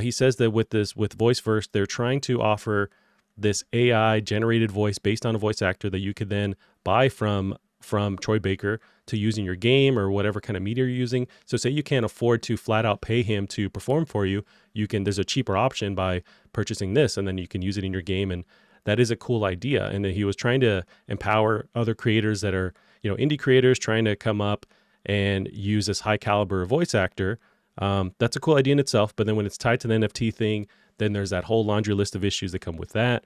He says that with Voice First, they're trying to offer this AI generated voice based on a voice actor that you could then buy from Troy Baker to use in your game or whatever kind of media you're using. So say you can't afford to flat out pay him to perform for you, there's a cheaper option by purchasing this, and then you can use it in your game. And that is a cool idea. And he was trying to empower other creators that are, indie creators trying to come up and use this high caliber voice actor. That's a cool idea in itself. But then when it's tied to the NFT thing, then there's that whole laundry list of issues that come with that.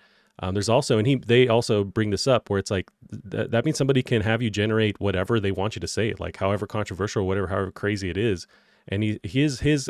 There's also, and they also bring this up where it's like, that means somebody can have you generate whatever they want you to say, like however controversial, whatever, however crazy it is. And his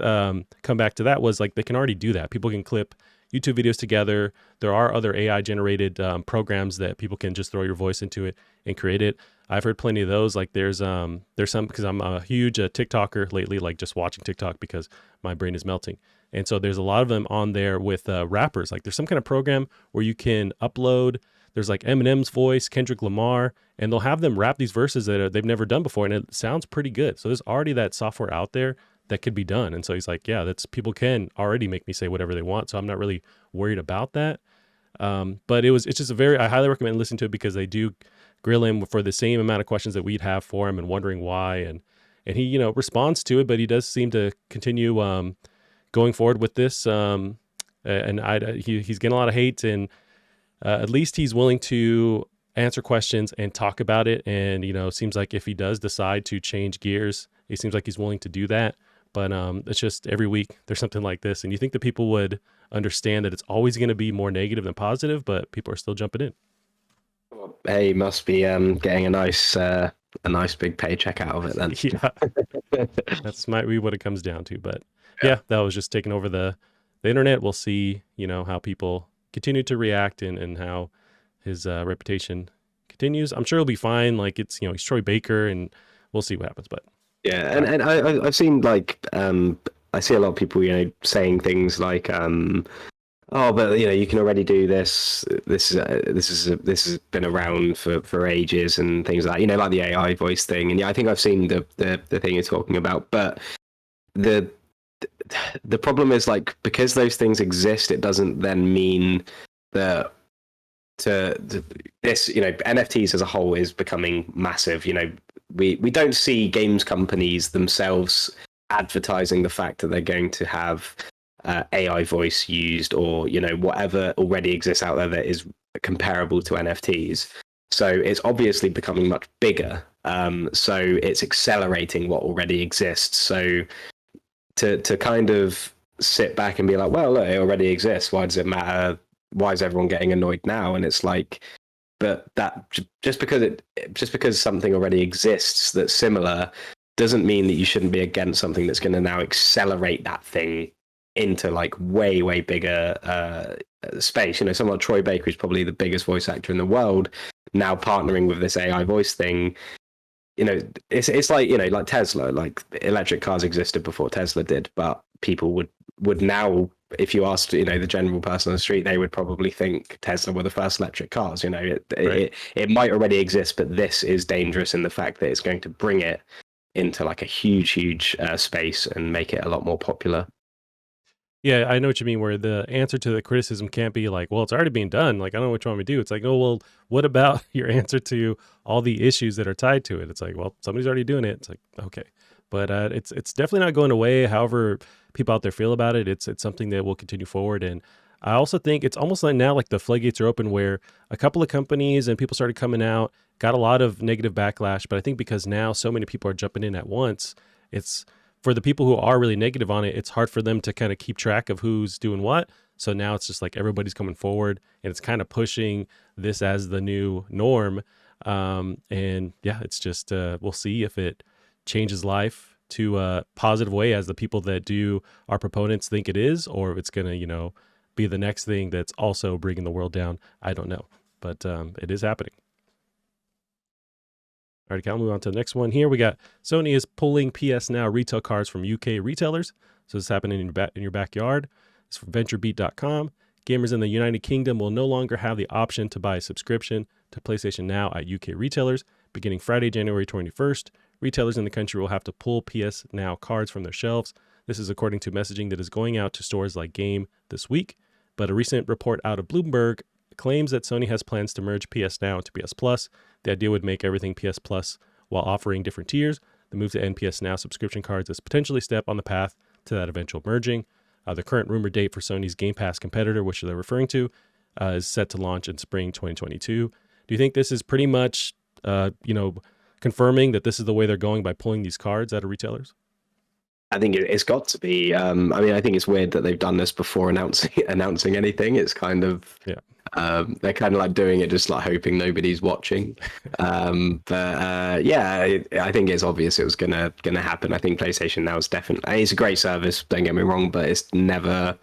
comeback to that was like, they can already do that. People can clip YouTube videos together. There are other AI generated programs that people can just throw your voice into it and create it. I've heard plenty of those. Like there's some, because I'm a huge TikToker lately, like just watching TikTok because my brain is melting. And so there's a lot of them on there with rappers. Like there's some kind of program where you can upload, there's like Eminem's voice, Kendrick Lamar, and they'll have them rap these verses that they've never done before. And it sounds pretty good. So there's already that software out there that could be done. And so he's like, yeah, people can already make me say whatever they want. So I'm not really worried about that. But it's just I highly recommend listening to it because they do grill him for the same amount of questions that we'd have for him and wondering why. And he, responds to it, but he does seem to continue going forward with this. And he's getting a lot of hate, and at least he's willing to answer questions and talk about it. And, seems like if he does decide to change gears, it seems like he's willing to do that. But it's just every week there's something like this. And you think that people would understand that it's always going to be more negative than positive, but people are still jumping in. Hey, must be getting a nice big paycheck out of it then. Yeah, that's might be what it comes down to. But yeah, that was just taking over the internet. We'll see, how people continue to react and how his reputation continues. I'm sure he'll be fine. Like it's, he's Troy Baker, and we'll see what happens. But yeah, and I've seen like I see a lot of people, saying things like oh, but you can already do this. This has been around for ages and things like that. Like the AI voice thing. And yeah, I think I've seen the thing you're talking about. But the problem is like because those things exist, it doesn't then mean that this NFTs as a whole is becoming massive. We don't see games companies themselves advertising the fact that they're going to have AI voice used or whatever already exists out there that is comparable to NFTs. So it's obviously becoming much bigger. So it's accelerating what already exists. So to kind of sit back and be like, well, look, it already exists. Why does it matter? Why is everyone getting annoyed now? And it's like, but that just because something already exists that's similar doesn't mean that you shouldn't be against something that's going to now accelerate that thing into like way bigger space. Someone like Troy Baker is probably the biggest voice actor in the world, now partnering with this AI voice thing. It's like like Tesla. Like electric cars existed before Tesla did, but people would now if you asked, the general person on the street, they would probably think Tesla were the first electric cars. Right. It might already exist, but this is dangerous in the fact that it's going to bring it into like a huge space and make it a lot more popular. Yeah, I know what you mean, where the answer to the criticism can't be like, well, it's already being done. Like, I don't know what you want me to do. It's like, oh, well, what about your answer to all the issues that are tied to it? It's like, well, somebody's already doing it. It's like, okay. But it's definitely not going away. However people out there feel about it, it's something that will continue forward. And I also think it's almost like now, like the floodgates are open where a couple of companies and people started coming out, got a lot of negative backlash. But I think because now so many people are jumping in at once, it's for the people who are really negative on it, it's hard for them to kind of keep track of who's doing what. So now it's just like everybody's coming forward and it's kind of pushing this as the new norm. And yeah, it's just, we'll see if it changes life to a positive way as the people that do our proponents think it is, or if it's going to, be the next thing that's also bringing the world down. I don't know, but it is happening. All right, I'll move on to the next one here. We got Sony is pulling PS Now retail cards from UK retailers. So this is happening in your backyard. It's from VentureBeat.com. Gamers in the United Kingdom will no longer have the option to buy a subscription to PlayStation Now at UK retailers. Beginning Friday, January 21st, retailers in the country will have to pull PS Now cards from their shelves. This is according to messaging that is going out to stores like Game this week. But a recent report out of Bloomberg claims that Sony has plans to merge PS Now into PS Plus. The idea would make everything PS Plus while offering different tiers. The move to end PS Now subscription cards is potentially a step on the path to that eventual merging. The current rumor date for Sony's Game Pass competitor, which they're referring to, is set to launch in spring 2022. Do you think this is pretty much, confirming that this is the way they're going by pulling these cards out of retailers? I think it's got to be. I think it's weird that they've done this before announcing anything. It's kind of they're kind of like doing it just like hoping nobody's watching. I think it's obvious it was gonna happen. I think PlayStation Now is definitely, it's a great service. Don't get me wrong, but it's never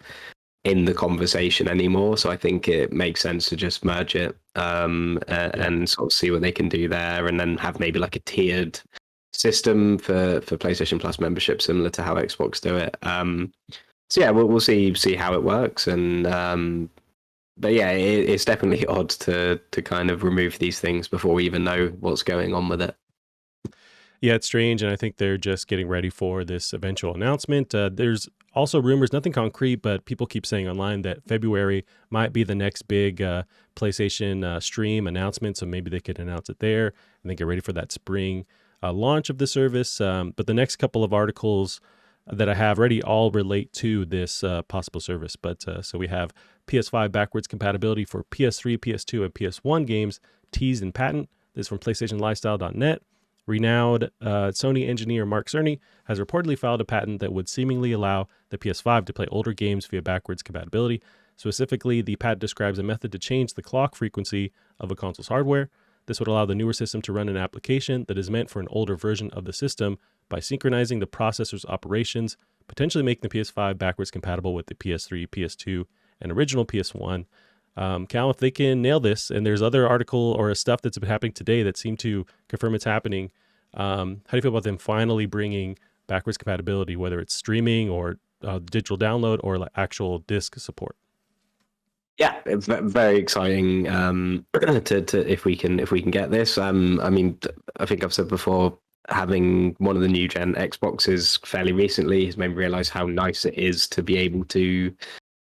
in the conversation anymore. So I think it makes sense to just merge it and sort of see what they can do there, and then have maybe like a tiered system for PlayStation Plus membership, similar to how Xbox do it. We'll see how it works, and it's definitely odd to kind of remove these things before we even know what's going on with it. Yeah, it's strange, and I think they're just getting ready for this eventual announcement. There's also rumors, nothing concrete, but people keep saying online that February might be the next big PlayStation stream announcement, so maybe they could announce it there and then get ready for that spring launch of the service. But the next couple of articles that I have ready all relate to this possible service. But so we have PS5 backwards compatibility for PS3, PS2, and PS1 games teased in patent. This is from PlayStationLifestyle.net. Renowned Sony engineer Mark Cerny has reportedly filed a patent that would seemingly allow the PS5 to play older games via backwards compatibility. Specifically, the patent describes a method to change the clock frequency of a console's hardware. This would allow the newer system to run an application that is meant for an older version of the system by synchronizing the processor's operations, potentially making the PS5 backwards compatible with the PS3, PS2, and original PS1. Cal, if they can nail this, and there's other article or stuff that's been happening today that seem to confirm it's happening, how do you feel about them finally bringing backwards compatibility, whether it's streaming or digital download or like actual disc support? Yeah, it's very exciting to if we can get this. I think I've said before, having one of the new gen Xboxes fairly recently has made me realize how nice it is to be able to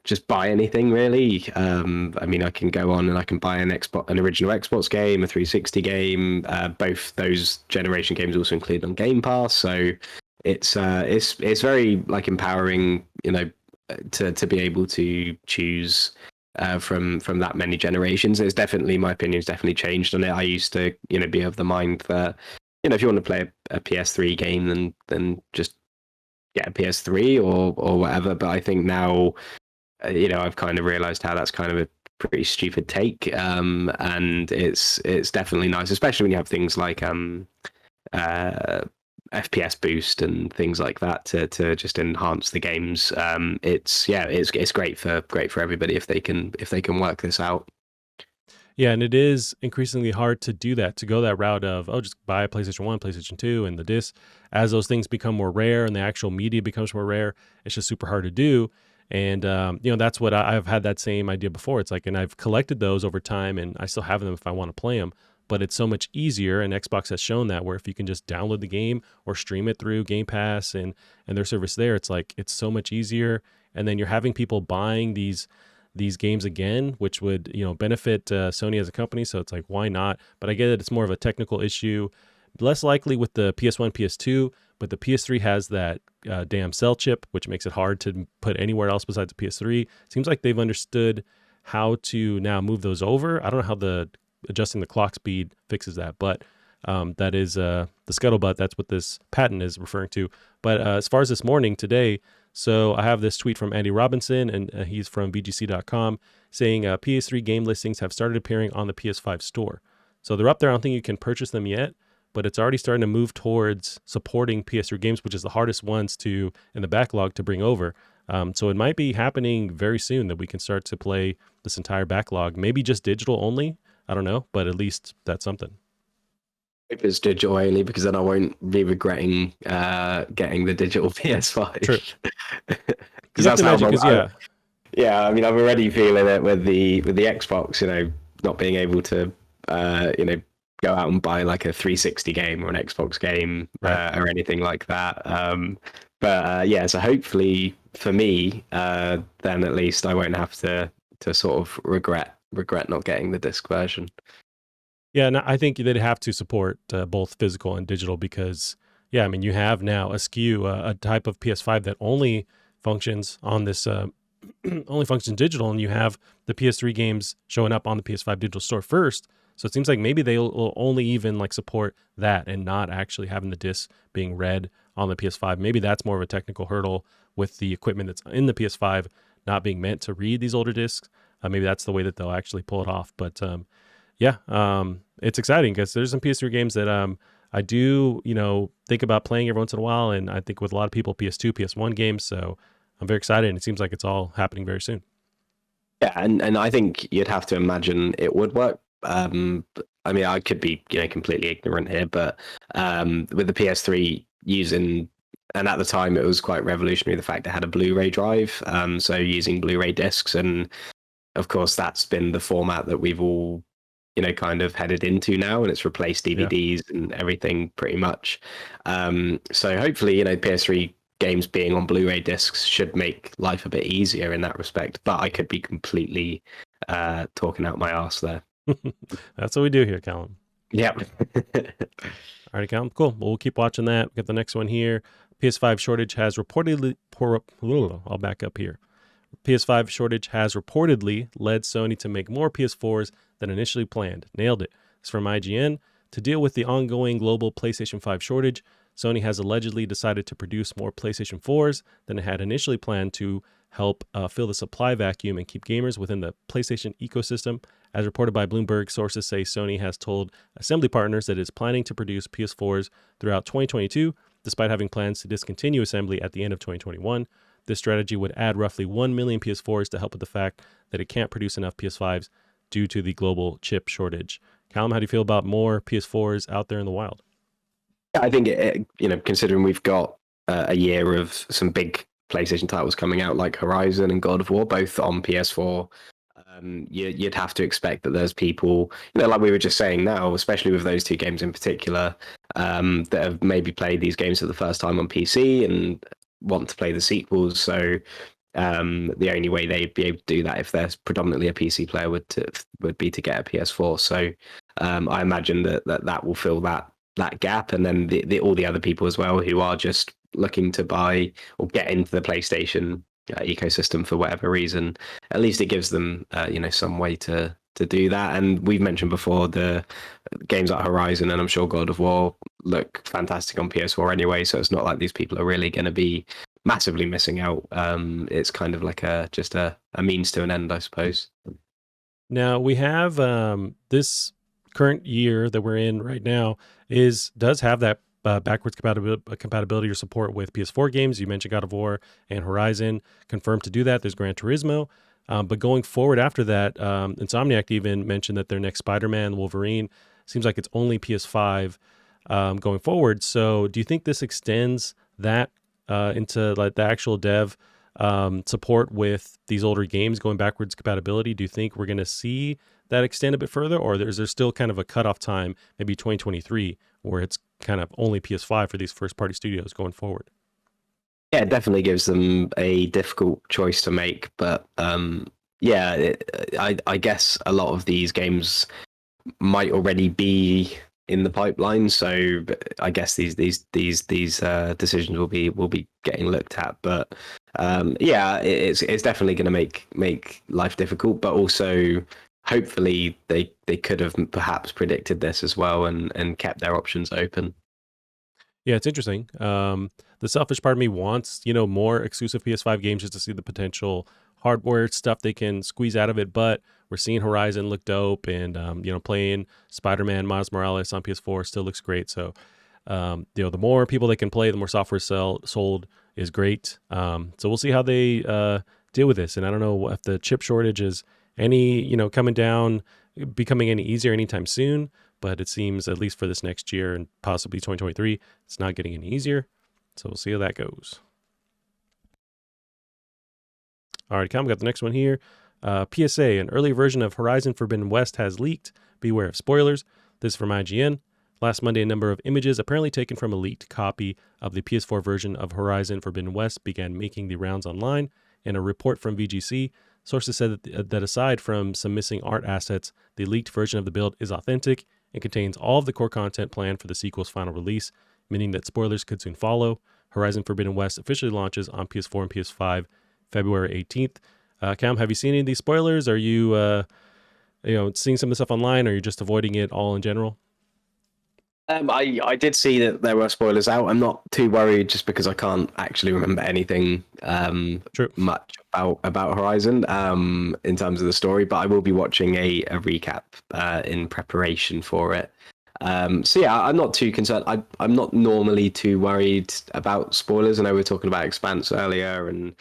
just buy anything really. I can go on and I can buy an original Xbox game, a 360 game. Both those generation games also included on Game Pass, so it's very like empowering, to be able to choose from that many generations. It's definitely, my opinion's definitely changed on it. I used to be of the mind that if you want to play a PS3 game, then just get a PS3 or whatever. But I think now, I've kind of realized how that's kind of a pretty stupid take, and it's definitely nice, especially when you have things like FPS boost and things like that to just enhance the games. It's great for everybody if they can work this out. Yeah, and it is increasingly hard to do that, to go that route of, just buy a PlayStation 1, PlayStation 2, and the disc. As those things become more rare and the actual media becomes more rare, it's just super hard to do. And that's what I've had that same idea before. It's like, and I've collected those over time, and I still have them if I want to play them. But it's so much easier, and Xbox has shown that, where if you can just download the game or stream it through Game Pass and their service there, it's like it's so much easier. And then you're having people buying these games again, which would benefit Sony as a company. So it's like, why not? But I get it; it's more of a technical issue, less likely with the PS1, PS2, but the PS3 has that damn cell chip, which makes it hard to put anywhere else besides the PS3. Seems like they've understood how to now move those over. I don't know how the adjusting the clock speed fixes that, but that is the scuttlebutt. That's what this patent is referring to. But as far as this morning today, so I have this tweet from Andy Robinson, and he's from VGC.com, saying PS3 game listings have started appearing on the PS5 store. So they're up there. I don't think you can purchase them yet, but it's already starting to move towards supporting PS3 games, which is the hardest ones in the backlog to bring over. So it might be happening very soon that we can start to play this entire backlog, maybe just digital only. I don't know, but at least that's something. If it's digital only, because then I won't be regretting getting the digital PS5. True. Because that's how yeah, I mean, I'm already feeling it with the Xbox, not being able to go out and buy like a 360 game or an Xbox game, right, or anything like that. But so hopefully for me, then at least I won't have to sort of regret not getting the disc version. Yeah, and I think they'd have to support both physical and digital because, yeah, I mean, you have now a SKU, a type of PS5 that only functions on this, only functions digital, and you have the PS3 games showing up on the PS5 digital store first. So it seems like maybe they'll only even like support that and not actually having the disc being read on the PS5. Maybe that's more of a technical hurdle with the equipment that's in the PS5 not being meant to read these older discs. Maybe that's the way that they'll actually pull it off. But it's exciting because there's some PS3 games that I do, think about playing every once in a while. And I think with a lot of people, PS2, PS1 games. So I'm very excited. And it seems like it's all happening very soon. Yeah, and I think you'd have to imagine it would work. I mean, I could be, completely ignorant here, but with the PS3 using, and at the time it was quite revolutionary, the fact it had a Blu-ray drive. So using Blu-ray discs, and of course that's been the format that we've all, kind of headed into now, and it's replaced DVDs and everything pretty much. So hopefully, PS3 games being on Blu-ray discs should make life a bit easier in that respect. But I could be completely talking out my arse there. That's what we do here, Callum. Yep. All right, Callum. Cool. Well, we'll keep watching that. We'll get the next one here. PS5 shortage has reportedly... I'll back up here. PS5 shortage has reportedly led Sony to make more PS4s than initially planned. Nailed it. It's from IGN. To deal with the ongoing global PlayStation 5 shortage, Sony has allegedly decided to produce more PlayStation 4s than it had initially planned to help fill the supply vacuum and keep gamers within the PlayStation ecosystem. As reported by Bloomberg, sources say Sony has told assembly partners that it is planning to produce PS4s throughout 2022, despite having plans to discontinue assembly at the end of 2021. This strategy would add roughly 1 million PS4s to help with the fact that it can't produce enough PS5s due to the global chip shortage. Callum, how do you feel about more PS4s out there in the wild? I think, considering we've got a year of some big PlayStation titles coming out like Horizon and God of War, both on PS4, you'd have to expect that there's people, like we were just saying now, especially with those two games in particular, that have maybe played these games for the first time on PC and want to play the sequels. So the only way they'd be able to do that if they're predominantly a PC player would be to get a PS4. So I imagine that will fill that gap, and then all the other people as well who are just looking to buy or get into the PlayStation ecosystem for whatever reason. At least it gives them some way to do that. And we've mentioned before the games like Horizon and I'm sure God of War look fantastic on PS4 anyway, so it's not like these people are really going to be massively missing out. It's kind of like just a means to an end, I suppose. Now we have this current year that we're in right now does have that backwards compatibility or support with PS4 games. You mentioned God of War and Horizon confirmed to do that. There's Gran Turismo. But going forward after that, Insomniac even mentioned that their next Spider-Man, Wolverine, seems like it's only PS5 going forward. So do you think this extends that into like the actual dev support with these older games going backwards compatibility? Do you think we're going to see that extend a bit further, or is there still kind of a cutoff time, maybe 2023, where it's kind of only PS5 for these first party studios going forward? Yeah, it definitely gives them a difficult choice to make, but yeah, I guess a lot of these games might already be in the pipeline, so I guess these decisions will be getting looked at. But yeah, it's definitely going to make life difficult, but also hopefully they could have perhaps predicted this as well and kept their options open. Yeah, it's interesting. The selfish part of me wants, more exclusive PS5 games just to see the potential hardware stuff they can squeeze out of it. But we're seeing Horizon look dope, and playing Spider-Man Miles Morales on PS4 still looks great. So, the more people they can play, the more software sold is great. So we'll see how they deal with this. And I don't know if the chip shortage is coming down, becoming any easier anytime soon. But it seems, at least for this next year and possibly 2023, it's not getting any easier. So we'll see how that goes. All right, Cam, we got the next one here. PSA, an early version of Horizon Forbidden West has leaked. Beware of spoilers. This is from IGN. Last Monday, a number of images apparently taken from a leaked copy of the PS4 version of Horizon Forbidden West began making the rounds online. In a report from VGC, sources said that aside from some missing art assets, the leaked version of the build is authentic and contains all of the core content planned for the sequel's final release, meaning that spoilers could soon follow. Horizon Forbidden West officially launches on PS4 and PS5 February 18th. Cam, have you seen any of these spoilers? Are you, seeing some of the stuff online, or are you just avoiding it all in general? I did see that there were spoilers out. I'm not too worried just because I can't actually remember anything much about Horizon in terms of the story, but I will be watching a recap in preparation for it. So yeah, I'm not too concerned. I'm not normally too worried about spoilers. I know we were talking about Expanse earlier, and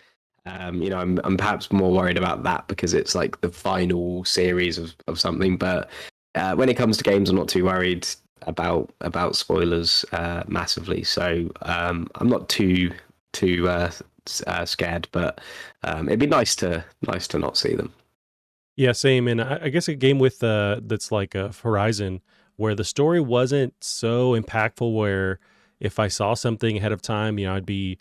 I'm perhaps more worried about that because it's like the final series of something. But when it comes to games, I'm not too worried about spoilers massively. So I'm not too scared, but it'd be nice to not see them. Yeah, same. And I guess a game with that's like a Horizon, where the story wasn't so impactful, where if I saw something ahead of time, it'd be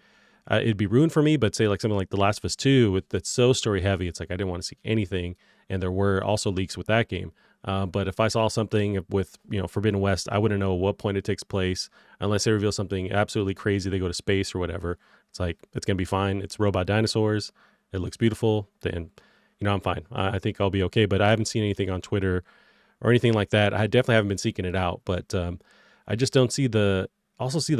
ruined for me. But say like something like The Last of Us 2, that's so story heavy, it's like I didn't want to see anything. And there were also leaks with that game. But if I saw something with, Forbidden West, I wouldn't know what point it takes place unless they reveal something absolutely crazy. They go to space or whatever. It's like, it's going to be fine. It's robot dinosaurs. It looks beautiful. Then, I'm fine. I think I'll be okay. But I haven't seen anything on Twitter or anything like that. I definitely haven't been seeking it out. But I just don't see the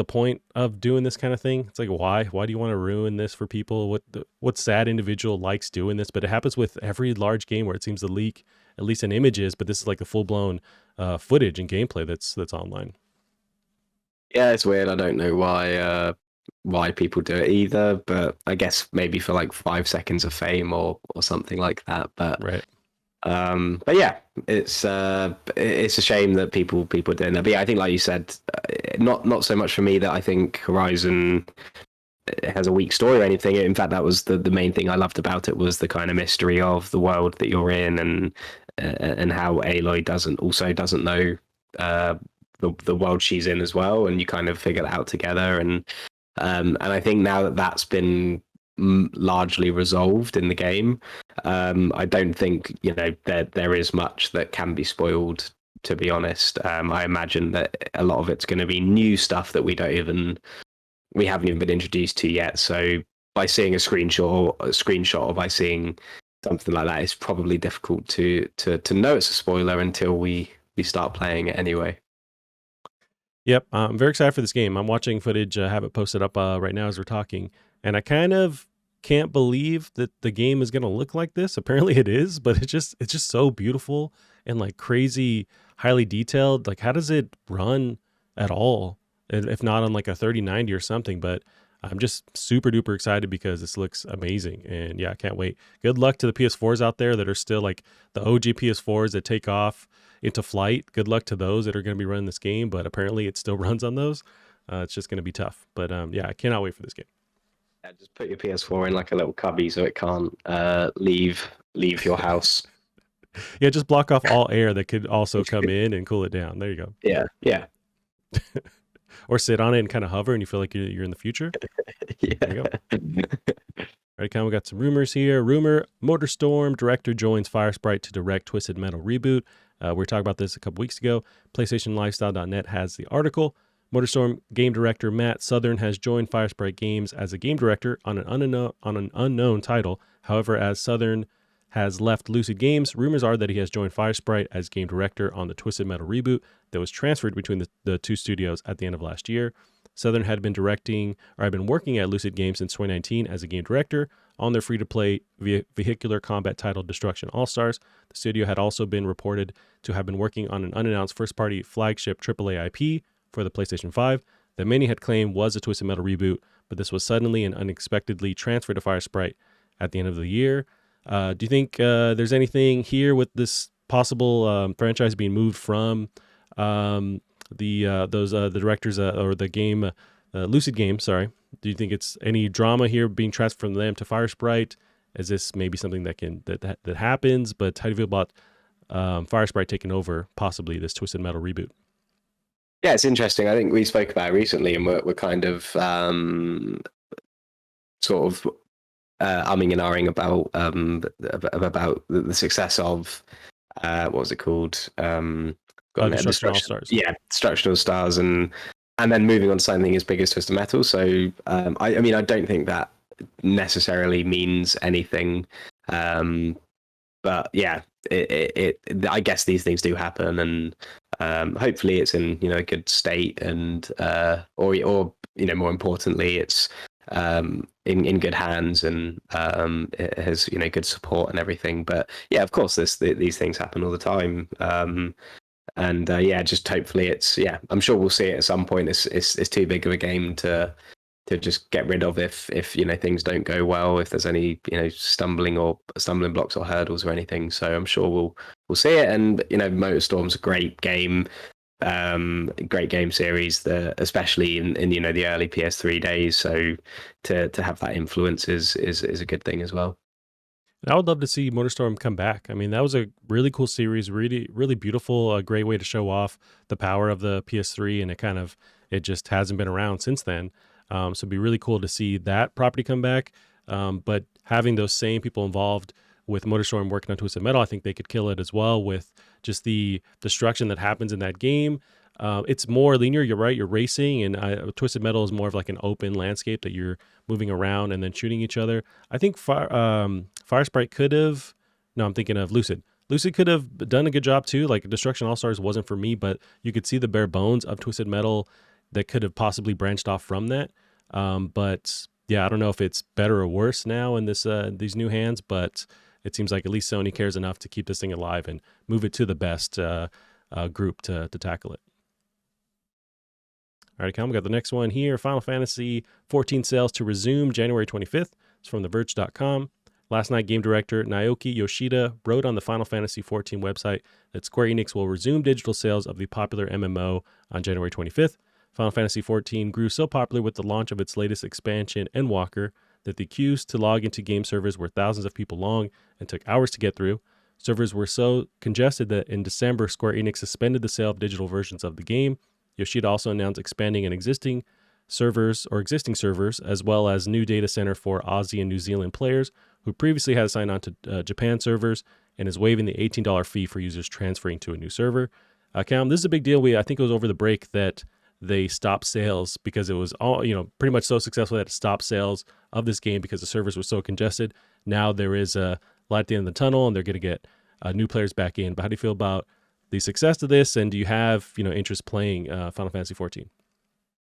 point of doing this kind of thing. It's like, why do you want to ruin this for people? What sad individual likes doing this? But it happens with every large game where it seems to leak at least in images, but this is like the full blown footage and gameplay that's online. Yeah, it's weird. I don't know why people do it either, but I guess maybe for like 5 seconds of fame or something like that. But right. But yeah, it's a shame that people are doing that. But yeah, I think like you said, not so much for me that I think Horizon has a weak story or anything. In fact, that was the main thing I loved about it, was the kind of mystery of the world that you're in, and how Aloy doesn't know the world she's in as well, and you kind of figure that out together. And I think now that that's been largely resolved in the game, I don't think there is much that can be spoiled, to be honest. I imagine that a lot of it's going to be new stuff that we haven't even been introduced to yet. So by seeing a screenshot or by seeing something like that, it's probably difficult to know it's a spoiler until we start playing it anyway. Yep, I'm very excited for this game. I'm watching footage, have it posted up right now as we're talking, and I kind of can't believe that the game is going to look like this. Apparently it is, but it's just so beautiful and like crazy highly detailed. Like, how does it run at all if not on like a 3090 or something? But I'm just super duper excited because this looks amazing, and yeah, I can't wait. Good luck to the PS4s out there that are still like the OG PS4s that take off into flight. Good luck to those that are going to be running this game, but apparently it still runs on those. It's just going to be tough, but yeah, I cannot wait for this game. Yeah, just put your PS4 in like a little cubby so it can't leave your house. Yeah, just block off all air that could also come in and cool it down. There you go. Yeah, yeah, Or sit on it and kind of hover and you feel like you're in the future. There you go. yeah. All right, Con, we got some rumors here. Rumor, MotorStorm director joins Firesprite to direct Twisted Metal reboot. We were talking about this a couple weeks ago. PlayStationLifestyle.net has the article. MotorStorm game director Matt Southern has joined Firesprite Games as a game director on an unknown title. However, as Southern has left Lucid Games, rumors are that he has joined Firesprite as game director on the Twisted Metal reboot that was transferred between the two studios at the end of last year. Southern had been working at Lucid Games since 2019 as a game director on their free-to-play vehicular combat title Destruction All-Stars. The studio had also been reported to have been working on an unannounced first-party flagship AAA IP for the PlayStation 5 that many had claimed was a Twisted Metal reboot, but this was suddenly and unexpectedly transferred to Firesprite at the end of the year. Do you think there's anything here with this possible franchise being moved from the directors or the game Lucid Games? Sorry. Do you think it's any drama here being transferred from them to Firesprite? Is this maybe something that happens? But how do you feel about Firesprite taking over possibly this Twisted Metal reboot? Yeah, it's interesting. I think we spoke about it recently, and we're kind of sort of umming and ahhing about the success of what was it called? Destruction All Stars. Yeah, Destruction All Stars, and then moving on to something as big as Twisted Metal. So I mean, I don't think that necessarily means anything. But yeah, I guess these things do happen, and hopefully it's in a good state, and or more importantly, it's in good hands, and it has good support and everything. But yeah, of course, these things happen all the time. And yeah, just hopefully I'm sure we'll see it at some point. It's too big of a game to just get rid of if things don't go well, if there's any stumbling blocks or hurdles or anything. So I'm sure we'll see it. And MotorStorm's a great game series, especially in the early PS3 days. So to have that influence is a good thing as well. I would love to see MotorStorm come back. I mean, that was a really cool series, really, really beautiful, a great way to show off the power of the PS3, and it just hasn't been around since then. So it'd be really cool to see that property come back. But having those same people involved with MotorStorm working on Twisted Metal, I think they could kill it as well with just the destruction that happens in that game. It's more linear. You're right. You're racing, and Twisted Metal is more of like an open landscape that you're moving around and then shooting each other. I think Firesprite could have. No, I'm thinking of Lucid. Lucid could have done a good job too. Like Destruction All Stars wasn't for me, but you could see the bare bones of Twisted Metal that could have possibly branched off from that. But yeah, I don't know if it's better or worse now in these new hands, but it seems like at least Sony cares enough to keep this thing alive and move it to the best group to tackle it. All right, Cam, we got the next one here. Final Fantasy 14 sales to resume January 25th. It's from TheVerge.com. Last night, game director Naoki Yoshida wrote on the Final Fantasy 14 website that Square Enix will resume digital sales of the popular MMO on January 25th. Final Fantasy 14 grew so popular with the launch of its latest expansion, Endwalker, that the queues to log into game servers were thousands of people long and took hours to get through. Servers were so congested that in December, Square Enix suspended the sale of digital versions of the game. Yoshida also announced expanding existing servers, as well as new data center for Aussie and New Zealand players who previously had to sign on to Japan servers, and is waiving the $18 fee for users transferring to a new server. Cam, this is a big deal. I think it was over the break that they stopped sales because it was all, pretty much so successful that it stopped sales of this game because the servers were so congested. Now there is a light at the end of the tunnel, and they're going to get new players back in. But how do you feel about the success of this, and do you have interest playing Final Fantasy 14?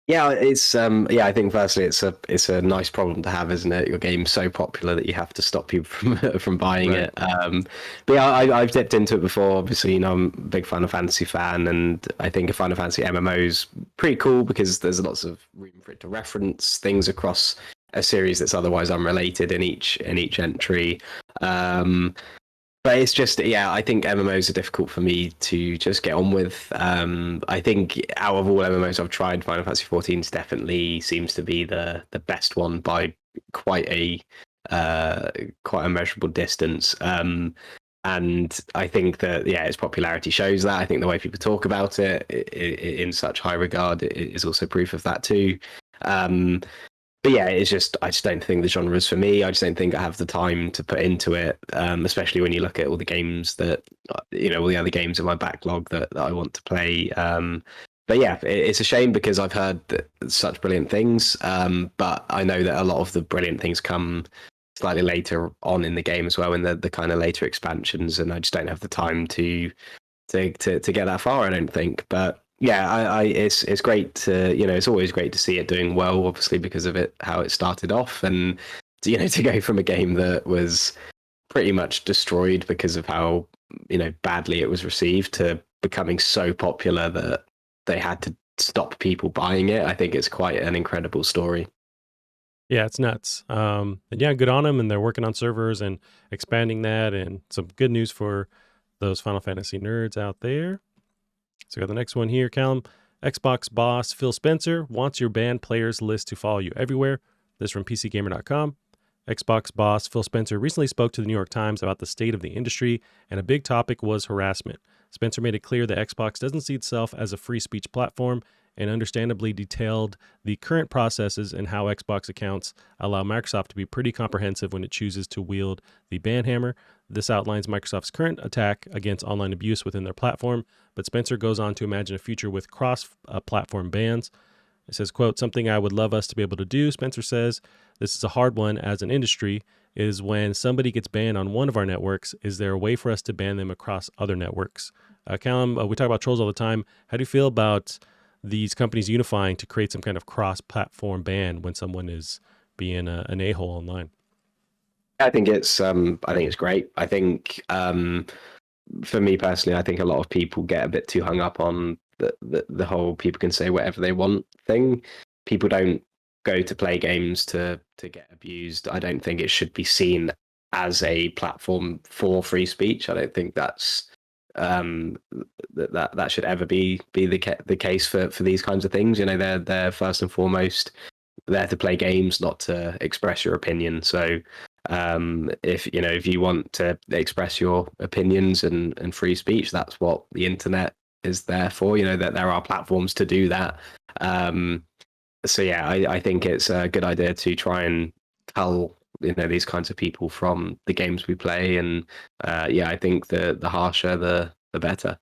Yeah, it's I think firstly it's a nice problem to have, isn't it? Your game's so popular that you have to stop people from buying it. But yeah, I've dipped into it before. Obviously, I'm a big Final Fantasy fan, and I think a Final Fantasy MMO is pretty cool because there's lots of room for it to reference things across a series that's otherwise unrelated in each entry. But it's just, I think MMOs are difficult for me to just get on with. I think out of all MMOs I've tried, Final Fantasy 14 definitely seems to be the best one by quite a quite a measurable distance. And I think that its popularity shows that. I think the way people talk about it in such high regard is also proof of that too. Um, but yeah, I just don't think the genre is for me. I just don't think I have the time to put into it, especially when you look at all the games that, all the other games in my backlog that I want to play. But yeah, it's a shame because I've heard such brilliant things. But I know that a lot of the brilliant things come slightly later on in the game as well, in the kind of later expansions, and I just don't have the time to get that far, I don't think. But yeah, it's great to, it's always great to see it doing well, obviously because of how it started off, and to go from a game that was pretty much destroyed because of how badly it was received to becoming so popular that they had to stop people buying it. I think it's quite an incredible story. Yeah, it's nuts. And yeah, good on them. And they're working on servers and expanding that. And some good news for those Final Fantasy nerds out there. So we got the next one here, Callum. Xbox boss Phil Spencer wants your banned players list to follow you everywhere. This from PCGamer.com. Xbox boss Phil Spencer recently spoke to the New York Times about the state of the industry, and a big topic was harassment. Spencer made it clear that Xbox doesn't see itself as a free speech platform, and understandably detailed the current processes and how Xbox accounts allow Microsoft to be pretty comprehensive when it chooses to wield the ban hammer. This outlines Microsoft's current attack against online abuse within their platform, but Spencer goes on to imagine a future with cross-platform bans. It says, quote, something I would love us to be able to do, Spencer says, this is a hard one as an industry, is when somebody gets banned on one of our networks, is there a way for us to ban them across other networks? Callum, we talk about trolls all the time. How do you feel about these companies unifying to create some kind of cross-platform ban when someone is being an a-hole online? I think it's great. I think for me personally, I think a lot of people get a bit too hung up on the whole people can say whatever they want thing. People don't go to play games to get abused. I don't think it should be seen as a platform for free speech. I don't think that's that should ever be the case for these kinds of things. They're first and foremost there to play games, not to express your opinion. So if you want to express your opinions and free speech, that's what the internet is there for. That there are platforms to do that. So yeah, I think it's a good idea to try and cull these kinds of people from the games we play, and yeah, I think the harsher the better.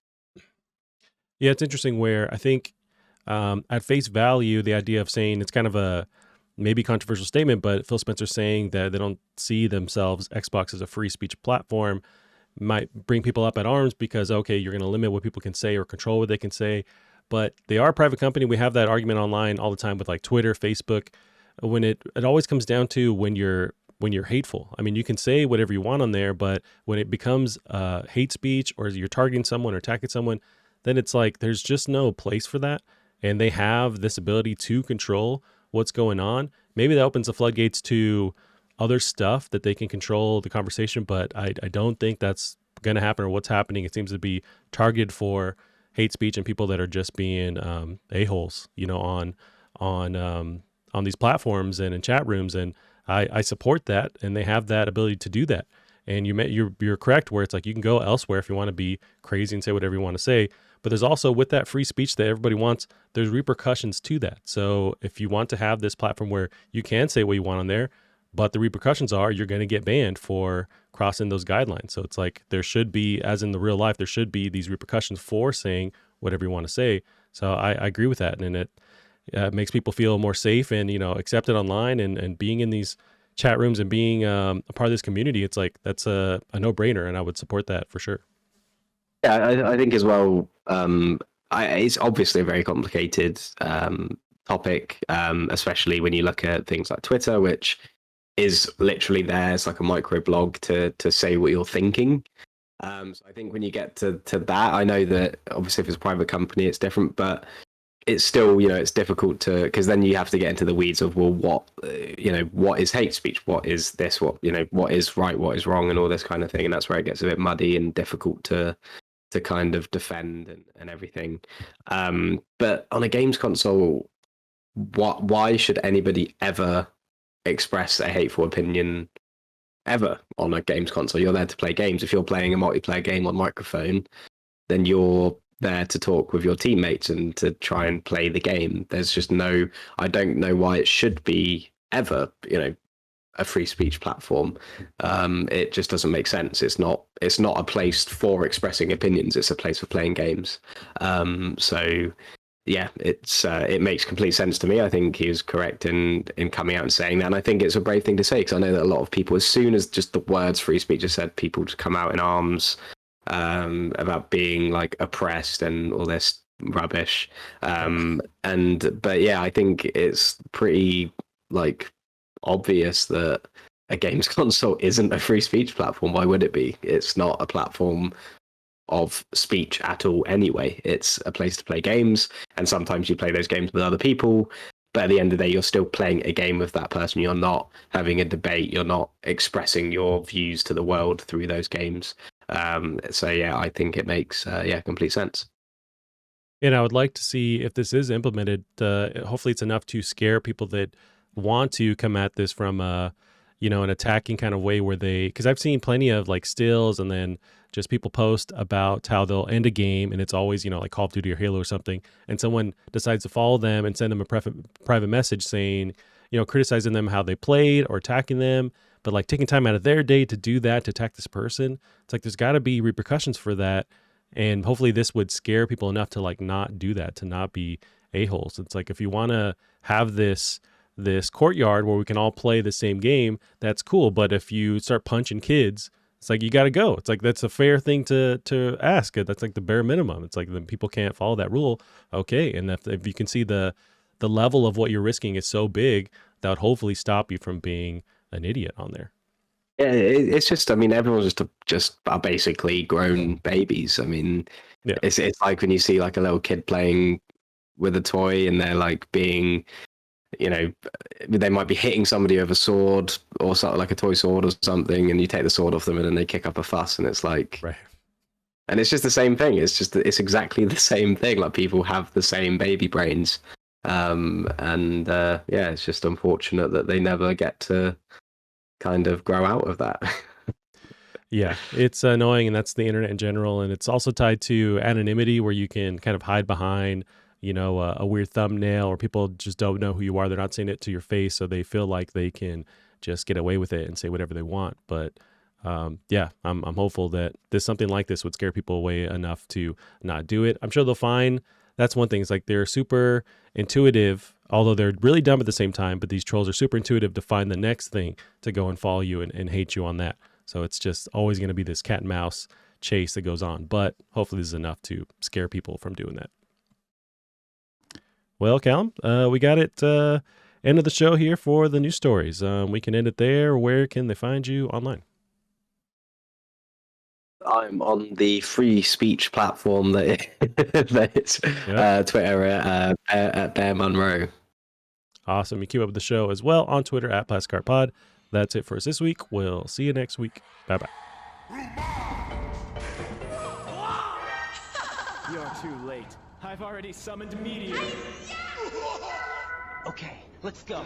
Yeah, it's interesting where I think at face value, the idea of saying it's kind of a maybe controversial statement, but Phil Spencer saying that they don't see themselves, Xbox, as a free speech platform might bring people up at arms because, okay, you're going to limit what people can say or control what they can say. But they are a private company. We have that argument online all the time with like Twitter, Facebook, when it always comes down to when you're hateful. I mean, you can say whatever you want on there, but when it becomes hate speech or you're targeting someone or attacking someone, then it's like there's just no place for that. And they have this ability to control what's going on. Maybe that opens the floodgates to other stuff that they can control the conversation, but I don't think that's going to happen or what's happening. It seems to be targeted for hate speech and people that are just being a-holes, on these platforms and in chat rooms. And I support that, and they have that ability to do that. And you're correct where it's like you can go elsewhere if you want to be crazy and say whatever you want to say. But there's also, with that free speech that everybody wants, there's repercussions to that. So if you want to have this platform where you can say what you want on there, but the repercussions are you're going to get banned for crossing those guidelines. So it's like there should be, as in the real life, there should be these repercussions for saying whatever you want to say. So I agree with that. And it makes people feel more safe and, accepted online and being in these chat rooms and being a part of this community. It's like that's a no-brainer, and I would support that for sure. Yeah, I think as well. It's obviously a very complicated topic, especially when you look at things like Twitter, which is literally there. It's like a micro blog to say what you're thinking. So I think when you get to that, I know that obviously if it's a private company, it's different, but it's still, it's difficult to, because then you have to get into the weeds of, well, what is hate speech? What is this? What is right? What is wrong? And all this kind of thing. And that's where it gets a bit muddy and difficult to kind of defend and everything. But on a games console, why should anybody ever express a hateful opinion ever on a games console. You're there to play games. If you're playing a multiplayer game on microphone, then you're there to talk with your teammates and to try and play the game. There's just no, I don't know why it should be ever, a free speech platform. It just doesn't make sense. It's not a place for expressing opinions. It's a place for playing games. So yeah, it makes complete sense to me. I think he was correct in coming out and saying that, and I think it's a brave thing to say, because I know that a lot of people, as soon as just the words free speech are said, people just come out in arms about being like oppressed and all this rubbish. But yeah, I think it's pretty like obvious that a games console isn't a free speech platform. Why would it be? It's not a platform of speech at all anyway. It's a place to play games, and sometimes you play those games with other people, but at the end of the day, you're still playing a game with that person. You're not having a debate. You're not expressing your views to the world through those games. So yeah, I think it makes complete sense. And I would like to see if this is implemented. Hopefully, it's enough to scare people that want to come at this from an attacking kind of way, where because I've seen plenty of like stills, and then just people post about how they'll end a game, and it's always like Call of Duty or Halo or something, and someone decides to follow them and send them a private message saying, criticizing them how they played or attacking them, but like taking time out of their day to do that, to attack this person. It's like there's got to be repercussions for that. And hopefully this would scare people enough to like not do that, to not be a-holes. It's like, if you want to have this courtyard where we can all play the same game, that's cool. But if you start punching kids, it's like, you got to go. It's like, that's a fair thing to ask. That's like the bare minimum. It's like, then people can't follow that rule. Okay. And if you can see the level of what you're risking is so big, that would hopefully stop you from being an idiot on there. Yeah, it's just, I mean, everyone's just are basically grown babies. I mean, yeah. It's like when you see like a little kid playing with a toy, and they're like being, they might be hitting somebody with a sword or something, like a toy sword or something, and you take the sword off them, and then they kick up a fuss, and it's like, right. And it's just the same thing. It's exactly the same thing. Like, people have the same baby brains, it's just unfortunate that they never get to kind of grow out of that. Yeah, it's annoying, and that's the internet in general. And it's also tied to anonymity, where you can kind of hide behind, a weird thumbnail, or people just don't know who you are. They're not saying it to your face, so they feel like they can just get away with it and say whatever they want. But I'm hopeful that something like this would scare people away enough to not do it. I'm sure they'll find, that's one thing. It's like, they're super intuitive, although they're really dumb at the same time. But these trolls are super intuitive to find the next thing to go and follow you and hate you on that. So it's just always going to be this cat and mouse chase that goes on. But hopefully this is enough to scare people from doing that. Well, Callum, we got it. End of the show here for the news stories. We can end it there. Where can they find you online? I'm on the free speech platform that is Twitter at Bear Monroe. Awesome. You keep up with the show as well on Twitter at PlastiCartPod. That's it for us this week. We'll see you next week. Bye-bye. You're too late. I've already summoned Meteor. Okay, let's go.